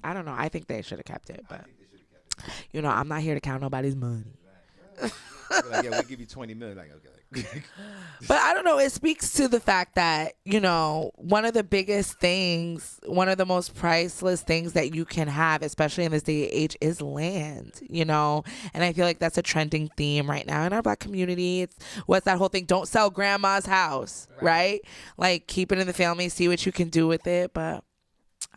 I don't know. I think they should have kept it, but you know, I'm not here to count nobody's money. Like, yeah, we'll give you 20 million. Like, okay. But I don't know. It speaks to the fact that, you know, one of the biggest things, one of the most priceless things that you can have, especially in this day and age, is land, you know? And I feel like that's a trending theme right now in our Black community. It's what's that whole thing? Don't sell grandma's house, right? Like, keep it in the family, see what you can do with it. But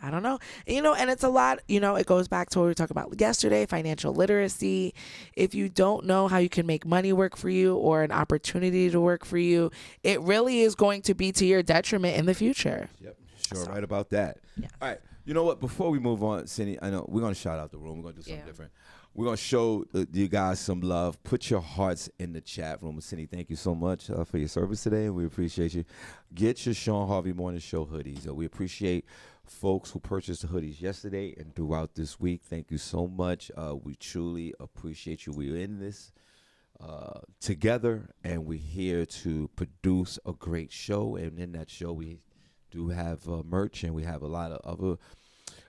I don't know. You know, and it's a lot, you know, it goes back to what we were talking about yesterday, financial literacy. If you don't know how you can make money work for you or an opportunity to work for you, it really is going to be to your detriment in the future. Yep, sure, right about that. Yes. All right, you know what? Before we move on, Cindy, I know we're going to shout out the room. We're going to do something different. We're going to show you guys some love. Put your hearts in the chat room. Cindy, thank you so much for your service today. We appreciate you. Get your Shawn Harvey Morning Show hoodies. We appreciate folks who purchased the hoodies yesterday and throughout this week. Thank you so much. We truly appreciate you. We're in this together, and we're here to produce a great show. And in that show, we do have merch, and we have a lot of other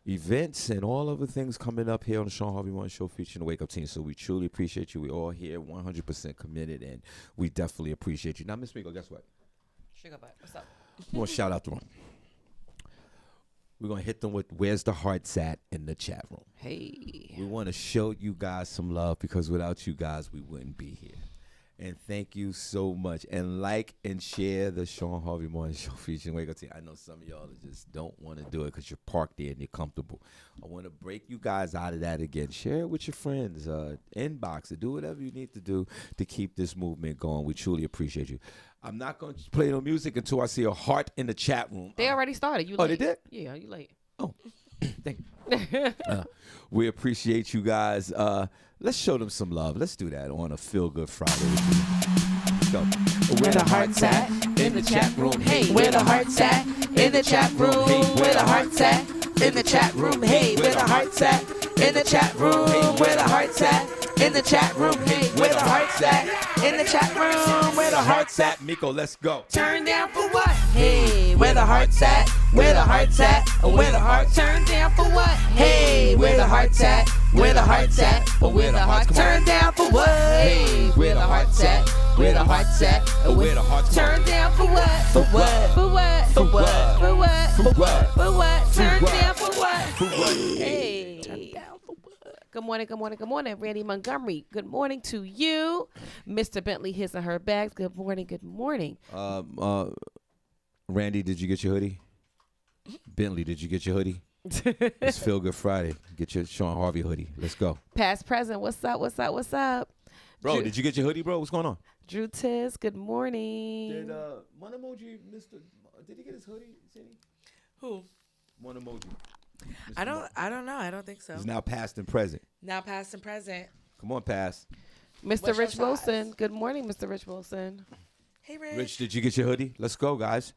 events and all other things coming up here on the Shawn Harvey Morning Show featuring the Wake Up Team. So we truly appreciate you. We're all here 100% committed, and we definitely appreciate you. Now, Miss Miko, guess what? Sugar butt, what's up? We're going to shout out the room. We're going to hit them with where's the hearts at in the chat room. Hey. We want to show you guys some love because without you guys, we wouldn't be here. And thank you so much. And like and share the Shawn Harvey Morning Show featuring Wake Up Team. I know some of y'all just don't want to do it because you're parked there and you're comfortable. I want to break you guys out of that again. Share it with your friends. Inbox it. Do whatever you need to do to keep this movement going. We truly appreciate you. I'm not going to play no music until I see a heart in the chat room. They already started. You late. Oh, they did? Yeah, you late. Oh, thank you. We appreciate you guys. Let's show them some love. Let's do that on a Feel Good Friday. Let's go. Where the hearts at? In the chat room. Hey, where the hearts at? In the chat room. Where the hearts at? In the chat room. Hey, where the hearts at? In the chat room. Where the hearts at? In the chat room. Hey, where the hearts at? In the chat room. Where the hearts at? Miko, let's go. Turn down for what? Hey, where the hearts at? Where the hearts at? Where the hearts turn down for what? Hey, where the hearts at? Where the hearts at? Where the hearts turn down for what? Hey, where the hearts at? Where the hearts at? Where the hearts turn down for what? For what? For what? For what? For what? For what? For what? Turn down for what? For what? Hey. Turn down for what? Good morning, good morning, good morning. Randy Montgomery, good morning to you. Mr. Bentley, his and her bags. Good morning, good morning. Randy, did you get your hoodie? Bentley, did you get your hoodie? It's Feel Good Friday. Get your Shawn Harvey hoodie. Let's go. Past, present. What's up? What's up? What's up? Bro, Drew, did you get your hoodie, bro? What's going on? Drew Tiz, good morning. Did one emoji, did he get his hoodie, Cindy? Who? One emoji. I don't know. I don't think so. He's now past and present. Now past and present. Come on, pass. Mr. What's Rich your Wilson. size? Good morning, Mr. Rich Wilson. Hey, Rich. Rich, did you get your hoodie? Let's go, guys.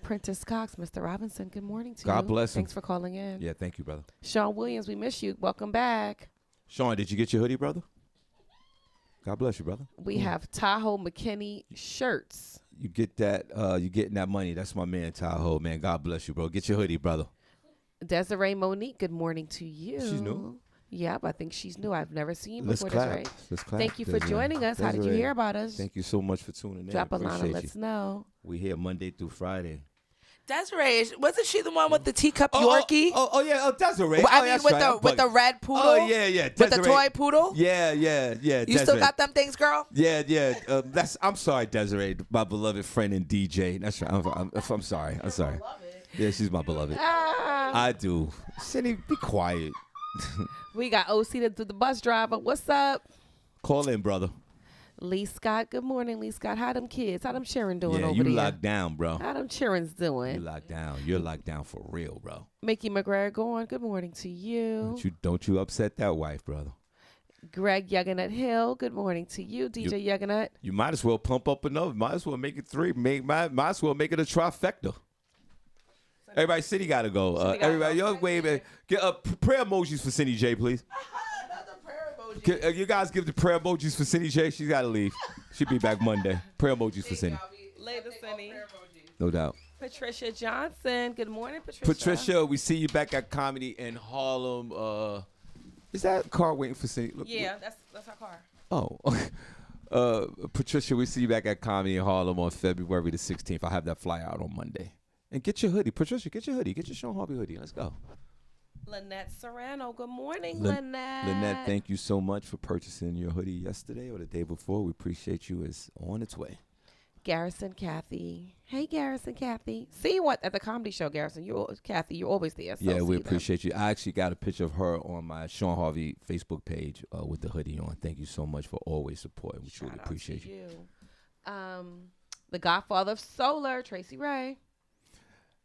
Prentice Cox, Mr. Robinson, good morning to you. God bless him. Thanks for calling in. Yeah, thank you, brother. Sean Williams, we miss you. Welcome back. Sean, did you get your hoodie, brother? God bless you, brother. We have Tahoe McKinney shirts. You get that, you getting that money. That's my man, Tahoe, man. God bless you, bro. Get your hoodie, brother. Desiree Monique, good morning to you. She's new? Yep, I think she's new. I've never seen Let's before. clap. Desiree. Let's clap. Thank you for Desiree. joining us. How did you Desiree, hear about us? Thank you so much for tuning in. Drop a line and Appreciate let's you. know. We here Monday through Friday. Desiree, wasn't she the one with the teacup Yorkie? Oh, Desiree. I Oh, mean, that's with right. the red poodle. Oh, yeah. With the Desiree. toy poodle. Yeah. You still got them things, girl? Yeah. I'm sorry, Desiree, my beloved friend and DJ. That's right. I'm sorry. Yeah, she's my beloved. I do. Cindy, be quiet. We got OC the bus driver. What's up? Call in, brother. Lee Scott, good morning, Lee Scott. How them kids? How them Sharon doing over you there? locked down, bro. How them Sharon's doing? You locked down. You're locked down for real, bro. Mickey McGregor going, good morning to you. Don't you upset that wife, brother. Greg Yuggenut Hill, good morning to you. DJ Yuggenut. You might as well pump up another. Might as well make it 3. Might as well make it a trifecta. Everybody, City got to go. Everybody, yo, wait, get prayer emojis for Cindy J, please. You guys give the prayer emojis for Cindy J. She's got to leave. She'll be back Monday. Prayer emojis for Cindy. Later, Cindy. No doubt. Patricia Johnson. Good morning, Patricia. Patricia, we see you back at Comedy in Harlem. Is that car waiting for Cindy? Look, yeah, that's our car. Oh. Patricia, we see you back at Comedy in Harlem on February the 16th. I'll have that flyer out on Monday. And get your hoodie. Patricia, get your hoodie. Get your Shawn Harvey hoodie. Let's go. Lynette Serrano. Good morning, Lynette. Lynette, thank you so much for purchasing your hoodie yesterday or the day before. We appreciate you. It's on its way. Garrison Kathy. Hey, Garrison Kathy. See you at the comedy show, Garrison. Kathy, you're always there. So yeah, we appreciate you. I actually got a picture of her on my Shawn Harvey Facebook page with the hoodie on. Thank you so much for always supporting. We truly appreciate you. The Godfather of Solar, Tracy Ray.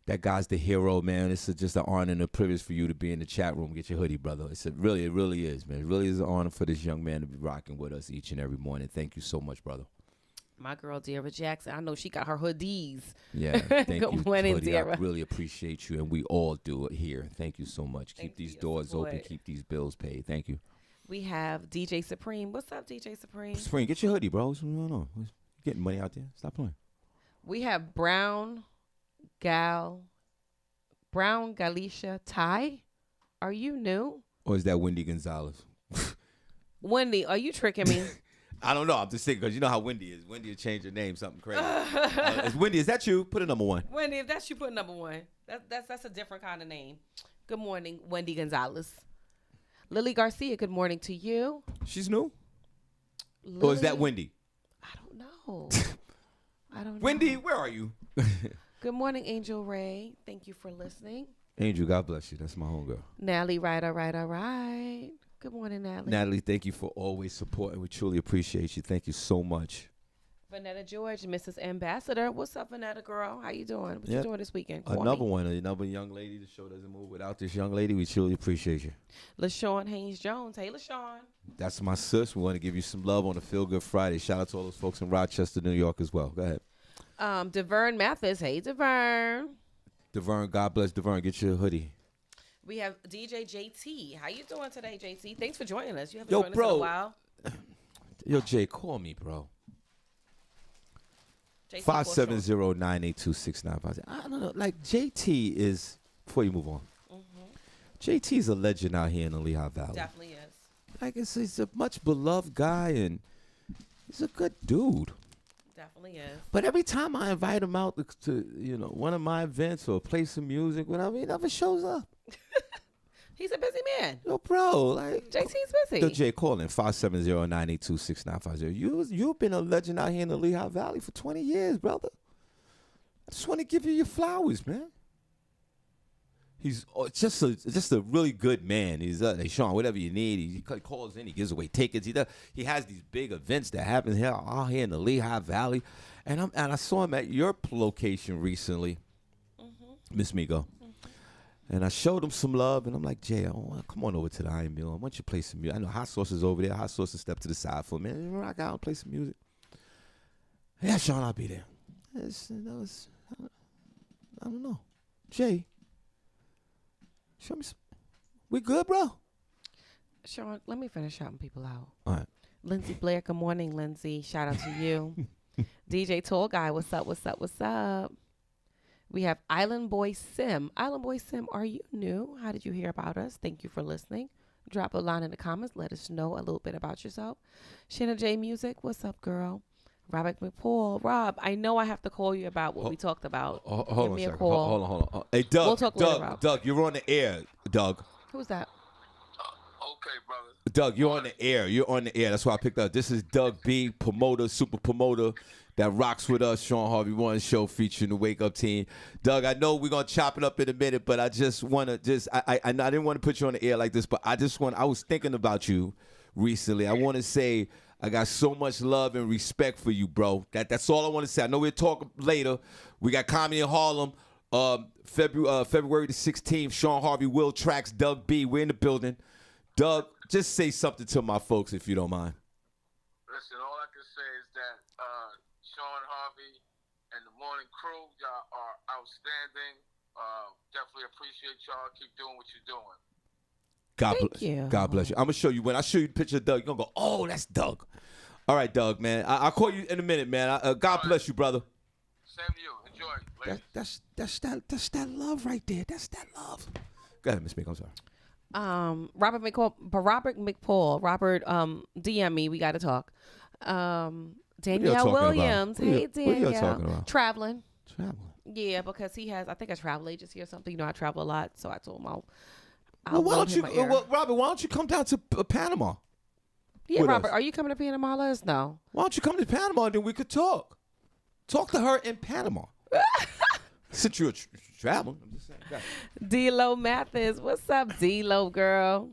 That guy's the hero, man. It's just an honor and a privilege for you to be in the chat room. Get your hoodie, brother. It really is, man. It really is an honor for this young man to be rocking with us each and every morning. Thank you so much, brother. My girl, Deara Jackson. I know she got her hoodies. Yeah, thank you. Good morning, Deara. I really appreciate you, and we all do it here. Thank you so much. Keep these doors open. Keep these bills paid. Thank you. We have DJ Supreme. What's up, DJ Supreme? Supreme, get your hoodie, bro. What's going on? You're getting money out there. Stop playing. We have Brown Galicia Ty. Are you new? Or is that Wendy Gonzalez? Wendy, are you tricking me? I don't know. I'm just saying because you know how Wendy is. Wendy will change her name, something crazy. Wendy, is that you? Put a number 1. Wendy, if that's you, put number 1. That's a different kind of name. Good morning, Wendy Gonzalez. Lily Garcia, good morning to you. She's new? Lily, or is that Wendy? I don't know. Wendy, where are you? Good morning, Angel Ray. Thank you for listening. Angel, God bless you. That's my homegirl. Natalie, right, all right. Good morning, Natalie. Natalie, thank you for always supporting. We truly appreciate you. Thank you so much. Vanetta George, Mrs. Ambassador. What's up, Vanetta girl? How you doing? What you doing this weekend? Another young lady. The show doesn't move without this young lady. We truly appreciate you. LaShawn Haynes Jones. Hey, LaShawn. That's my sis. We want to give you some love on a Feel Good Friday. Shout out to all those folks in Rochester, New York as well. Go ahead. DeVern Mathis. Hey, DeVern. DeVern, God bless DeVern. Get your hoodie. We have DJ JT. How you doing today, JT? Thanks for joining us. You haven't joined us in a while. Yo, Jay, call me, bro. 570-982-6950. I don't know. Like, JT is, before you move on, JT is a legend out here in the Lehigh Valley. Definitely is. Like, he's a much beloved guy, and he's a good dude. Definitely is. But every time I invite him out to one of my events or play some music, whatever, he never shows up. He's a busy man. Yo, bro, like JT's busy. Yo, Jay, call in 570-982-6950. You've been a legend out here in the Lehigh Valley for 20 years, brother. I just want to give you your flowers, man. He's just a really good man. He's hey, Shawn, whatever you need, he calls in, he gives away tickets. He has these big events that happen here out here in the Lehigh Valley, and I saw him at your location recently, Miss Migo. And I showed him some love, and I'm like, Jay, come on over to the Iron Mill. I want you to play some music. I know Hot Sauce is over there. Hot Sauce is step to the side for a minute. Rock out and play some music. Yeah, Shawn, I'll be there. I don't know. Jay, show me some. We good, bro? Shawn, let me finish shouting people out. All right. Lindsay Blair, good morning, Lindsay. Shout out to you. DJ Tall Guy, what's up? We have Island Boy Sim. Island Boy Sim, are you new? How did you hear about us? Thank you for listening. Drop a line in the comments. Let us know a little bit about yourself. Shanna J Music, what's up, girl? Robert McPaul. Rob, I know I have to call you about what we talked about. Hold on a second. Hold on. Hey, Doug. We'll talk later, Rob. Doug, you're on the air, Doug. Who's that? Okay, brother. Doug, you're on the air. That's why I picked up. This is Doug B, promoter, super promoter that rocks with us, Shawn Harvey One Show featuring the Wake Up Team. Doug, I know we're going to chop it up in a minute, but I just want to I didn't want to put you on the air like this, but I was thinking about you recently. I want to say I got so much love and respect for you, bro. That's all I want to say. I know we'll talk later. We got Comedy in Harlem, February the 16th. Shawn Harvey, Will Tracks, Doug B. We're in the building. Doug, just say something to my folks if you don't mind. Listen, all I can say is that Shawn Harvey and the morning crew, y'all are outstanding. Definitely appreciate y'all. Keep doing what you're doing. Thank you. God bless you. I'm going to show you. When I show you the picture of Doug, you're going to go, oh, that's Doug. All right, Doug, man. I'll call you in a minute, man. God bless you, brother. Same to you. Enjoy, ladies. That's that love right there. That's that love. Go ahead, Miss Meek. I'm sorry. Robert McPaul. Robert, DM me. We got to talk. Danielle Williams. Hey, Danielle. What are y'all talking about? Traveling. Traveling. Yeah, because he has, I think, a travel agency or something. You know, I travel a lot, so I told him I'll Why loan don't him my ear. Robert, why don't you come down to Panama? Yeah, with Robert, us? are you coming to Panama? Let us know. Why don't you come to Panama and then we could talk? Talk to her in Panama. Since you're traveling. I'm just saying. Go ahead. D-Lo Mathis. What's up, D-Lo, girl?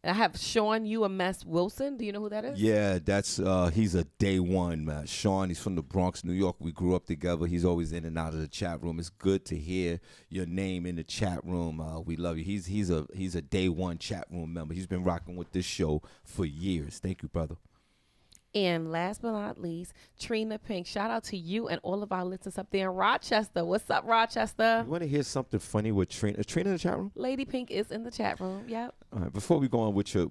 I have Sean UMS Wilson. Do you know who that is? Yeah, that's he's a day one, man. Sean, he's from the Bronx, New York. We grew up together. He's always in and out of the chat room. It's good to hear your name in the chat room. We love you. He's a day one chat room member. He's been rocking with this show for years. Thank you, brother. And last but not least, Trina Pink. Shout out to you and all of our listeners up there in Rochester. What's up, Rochester? You want to hear something funny with Trina? Is Trina in the chat room? Lady Pink is in the chat room. Yep. All right, before we go on with your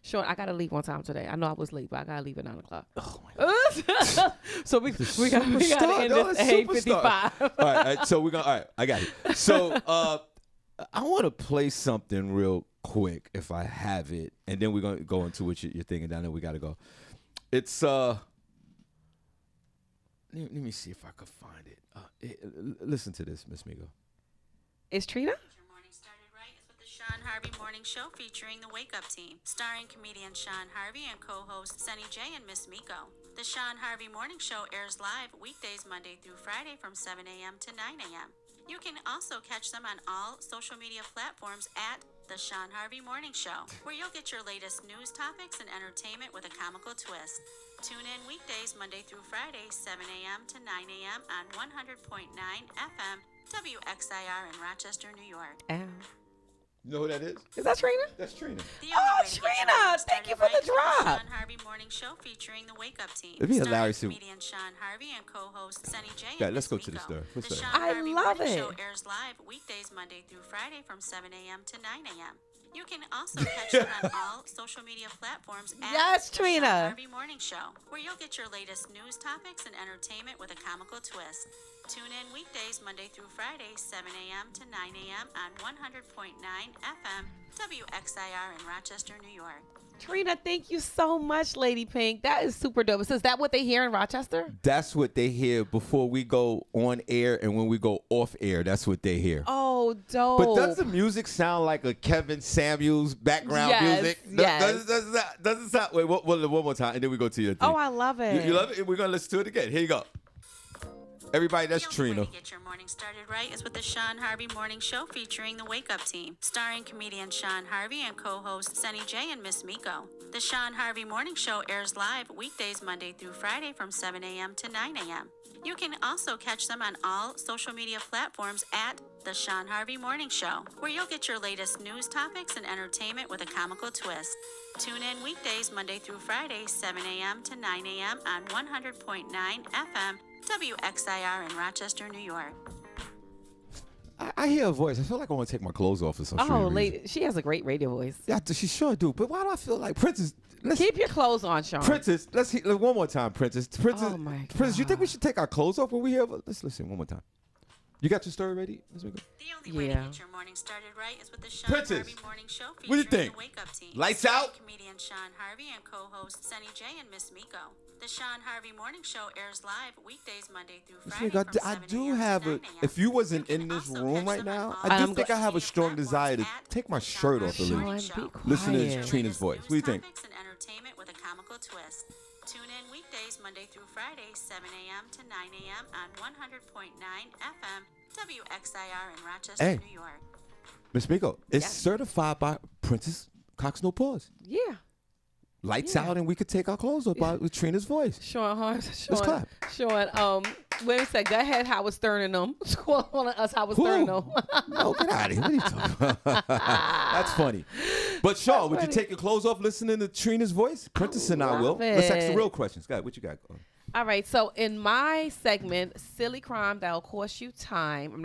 Sean, I gotta leave one time today. I know I was late, but I gotta leave at 9 o'clock. Oh my So we gotta end this at 8:55. All right, so we're gonna. All right, I got it. So I want to play something real quick if I have it, and then we're gonna go into what you're thinking. Down there, we gotta go. It's Let me see if I could find it. Listen to this, Miss Migo. Is Trina? Your morning started right is with the Shawn Harvey Morning Show featuring the Wake Up Team, starring comedian Shawn Harvey and co-host Sunny J and Miss Miko. The Shawn Harvey Morning Show airs live weekdays Monday through Friday from 7 a.m. to 9 a.m. You can also catch them on all social media platforms at The Shawn Harvey Morning Show, where you'll get your latest news topics and entertainment with a comical twist. Tune in weekdays Monday through Friday, 7 a.m. to 9 a.m. on 100.9 FM, WXIR in Rochester, New York. You know who that is? Is that Trina? That's Trina. Oh, Trina! Thank you for the drop. Shawn Harvey Morning Show featuring the Wake Up Team. It'd be hilarious Starring if- comedian Shawn Harvey and co-host Sunny J. Yeah, and let's go Miss to the Miko. story. What's The that? Shawn I Harvey love Morning it. Show airs live weekdays Monday through Friday from 7 a.m. to 9 a.m. You can also catch it on all social media platforms at Yes, The Trina. Shawn Harvey Morning Show, where you'll get your latest news topics and entertainment with a comical twist. Tune in weekdays Monday through Friday, 7 a.m. to 9 a.m. on 100.9 FM, WXIR in Rochester, New York. Trina, thank you so much, Lady Pink. That is super dope. So is that what they hear in Rochester? That's what they hear before we go on air, and when we go off air, that's what they hear. Oh, dope. But does the music sound like a Kevin Samuels background Yes, music? yes. Does it sound? Wait, one more time, and then we go to your thing. Oh, I love it. You love it? We're gonna listen to it again. Here you go. Everybody, that's The only way Trina. to get your morning started right is with the Shawn Harvey Morning Show featuring the Wake Up Team, starring comedian Shawn Harvey and co-host Sunny J and Miss Miko. The Shawn Harvey Morning Show airs live weekdays Monday through Friday from 7 a.m. to 9 a.m. You can also catch them on all social media platforms at The Shawn Harvey Morning Show, where you'll get your latest news topics and entertainment with a comical twist. Tune in weekdays Monday through Friday, 7 a.m. to 9 a.m. on 100.9 FM, WXIR in Rochester, New York. I hear a voice. I feel like I want to take my clothes off or something. Oh, lady, she has a great radio voice. Yeah, she sure do. But why do I feel like Princess? Keep your clothes on, Sean. Princess, let's hear one more time, Princess. Oh, my Princess, you think we God. should take our clothes off when we hear? Let's listen one more time. You got your story ready? Ms. Miko? The only way to Yeah. get your morning started right is with the Shawn Princess, Harvey Morning Show what do you featuring think? the Wake Up Team. Lights starring out? Comedian Shawn Harvey and co-host Sunny J and Miss Miko. The Shawn Harvey Morning Show airs live weekdays Monday through Ms. Friday Miko, from I 7 do a.m. have to a. 9 a.m. If you wasn't You in can this also room catch right them on now, all I do I'm think I have a social strong media desire to platforms take my at shirt The off a Shawn little. Harvey Sean, be Morning Show. Listen to quiet. Trina's voice. What do you think? Topics and entertainment with a comical twist. Tune in weekdays Monday through Friday, 7 a.m. to 9 a.m. on 100.9 FM, WXIR in Rochester, Hey. New York. Miss Miko, it's Yes. certified by Princess Cox No Pause. Yeah. lights out, and we could take our clothes off with Trina's voice. Shawn Harvey. Let's clap. Shawn, women said, go ahead, Howard Stern and them. Calling us Howard Stern and them. No, get out of here. What are you talking about? That's funny. But Shawn, would you take your clothes off listening to Trina's voice? Prentice and I will. Let's ask the real questions. Go ahead. What you got going? All right, so in my segment, silly crime that'll cost you time. I'm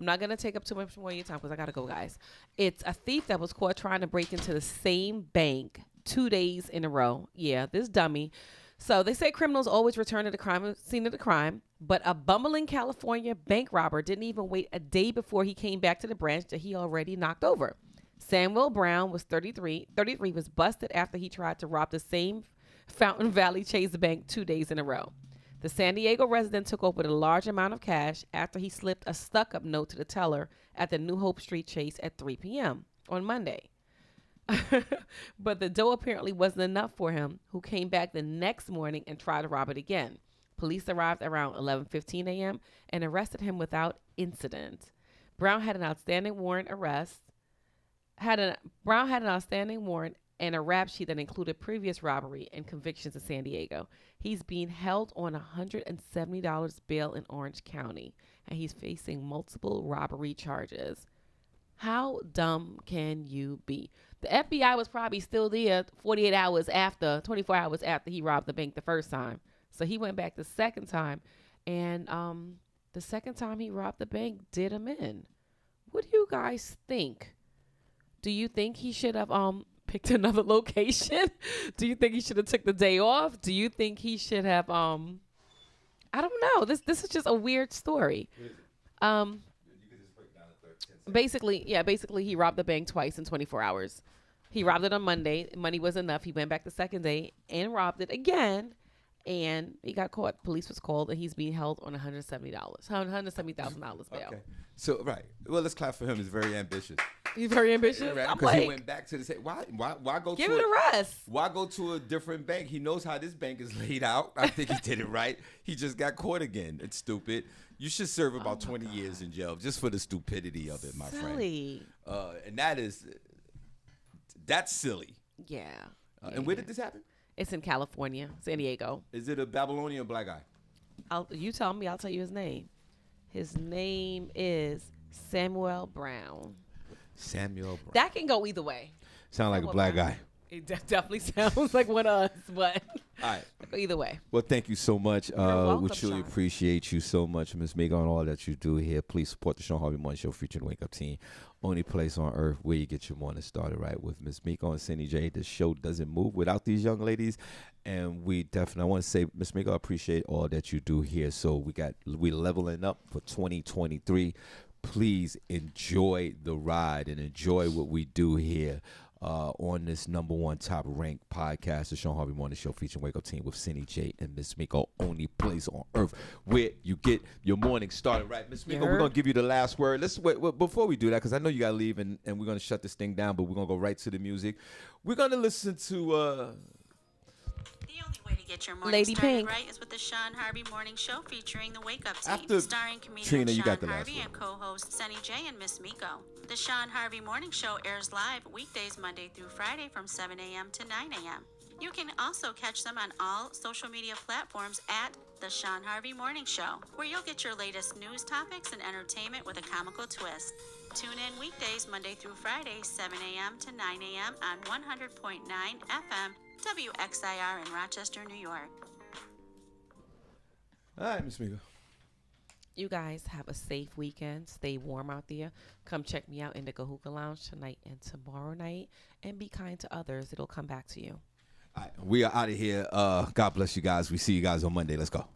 not gonna take up too much more of your time because I gotta go, guys. It's a thief that was caught trying to break into the same bank 2 days in a row. Yeah, this dummy. So they say criminals always return to the scene of the crime, but a bumbling California bank robber didn't even wait a day before he came back to the branch that he already knocked over. Samuel Brown was 33 was busted after he tried to rob the same Fountain Valley Chase Bank 2 days in a row. The San Diego resident took over with a large amount of cash after he slipped a stuck-up note to the teller at the New Hope Street Chase at 3 p.m. on Monday. But the dough apparently wasn't enough for him, who came back the next morning and tried to rob it again. Police arrived around 11:15 a.m. and arrested him without incident. Brown had an outstanding warrant and a rap sheet that included previous robbery and convictions in San Diego. He's being held on $170 bail in Orange County, and he's facing multiple robbery charges. How dumb can you be? The FBI was probably still there 24 hours after he robbed the bank the first time. So he went back the second time, and the second time he robbed the bank did him in. What do you guys think? Do you think he should have picked another location? Do you think he should have took the day off? Do you think he should have I don't know. This is just a weird story. Basically he robbed the bank twice in 24 hours. He robbed it on Monday. Money was enough. He went back the second day and robbed it again, and he got caught. Police was called, and he's being held on $170,000 bail. Okay. So, right. Well, let's clap for him. He's very ambitious. He's very ambitious. Right? Because he went back to the same. Why go give to it a rest? Why go to a different bank? He knows how this bank is laid out. I think he did it right. He just got caught again. It's stupid. You should serve about 20 years in jail just for the stupidity of it, my friend. And that's silly. Yeah. And where did this happen? It's in California, San Diego. Is it a Babylonian black guy? You tell me. I'll tell you his name. His name is Samuel Brown. Samuel Brown. That can go either way. Sound like a black guy. It definitely sounds like one of us, but all right. Either way. Well, thank you so much. Welcome, we truly appreciate you so much, Ms. Megan, on all that you do here. Please support the Shawn Harvey Morning Show featuring the Wake Up Team. Only place on earth where you get your morning started right with Ms. Miko and Cindy J. The show doesn't move without these young ladies. And we definitely, I want to say, Ms. Miko, I appreciate all that you do here. So we leveling up for 2023. Please enjoy the ride and enjoy what we do here on this #1 top ranked podcast, the Shawn Harvey Morning Show featuring Wake Up Team with Cindy J and Miss Miko. Only place on earth where you get your morning started right. Miss Miko, we're gonna give you the last word. Let's wait before we do that, because I know you gotta leave and we're gonna shut this thing down, but we're gonna go right to the music. We're gonna listen to The only way to get your morning Lady started Pink. right is with the Shawn Harvey Morning Show featuring the Wake Up Team, After starring comedian Trina, you Shawn got the last Harvey word. and co-host Sunny J and Miss Miko. The Shawn Harvey Morning Show airs live weekdays Monday through Friday from 7 a.m. to 9 a.m. You can also catch them on all social media platforms at The Shawn Harvey Morning Show, where you'll get your latest news topics and entertainment with a comical twist. Tune in weekdays Monday through Friday, 7 a.m. to 9 a.m. on 100.9 FM, WXIR in Rochester, New York. all right, Miss Miko. You guys have a safe weekend. Stay warm out there. Come check me out in the Hookah Lounge tonight and tomorrow night. And be kind to others. It'll come back to you. All right, we are out of here. God bless you guys. We see you guys on Monday. Let's go.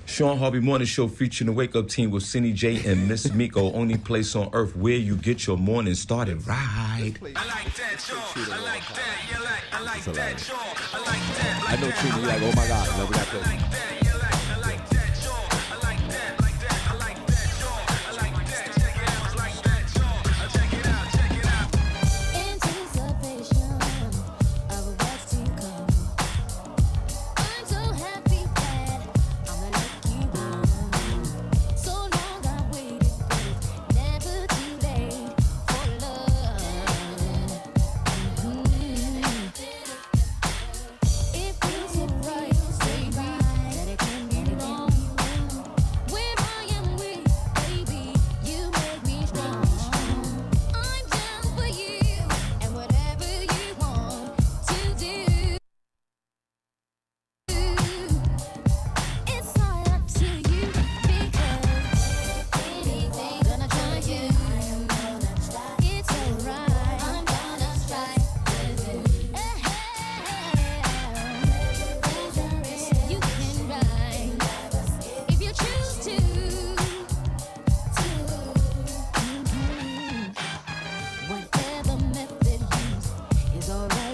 Shawn Harvey Morning Show featuring the Wake Up Team with Cindy J and Miss Miko. Only place on earth where you get your morning started right. I like that, Shawn. I like that. I like that, Shawn. I like that. I know Trina, you like, oh my God. Never got I like that. I like that, Shawn. I like that. I like that, Shawn. I like that. Check it out. I like that, Shawn. Check it out. Check it out. Anticipation of what's to come. I'm so happy that I'm gonna let you go. So long I waited, but it's never too late for love. alright.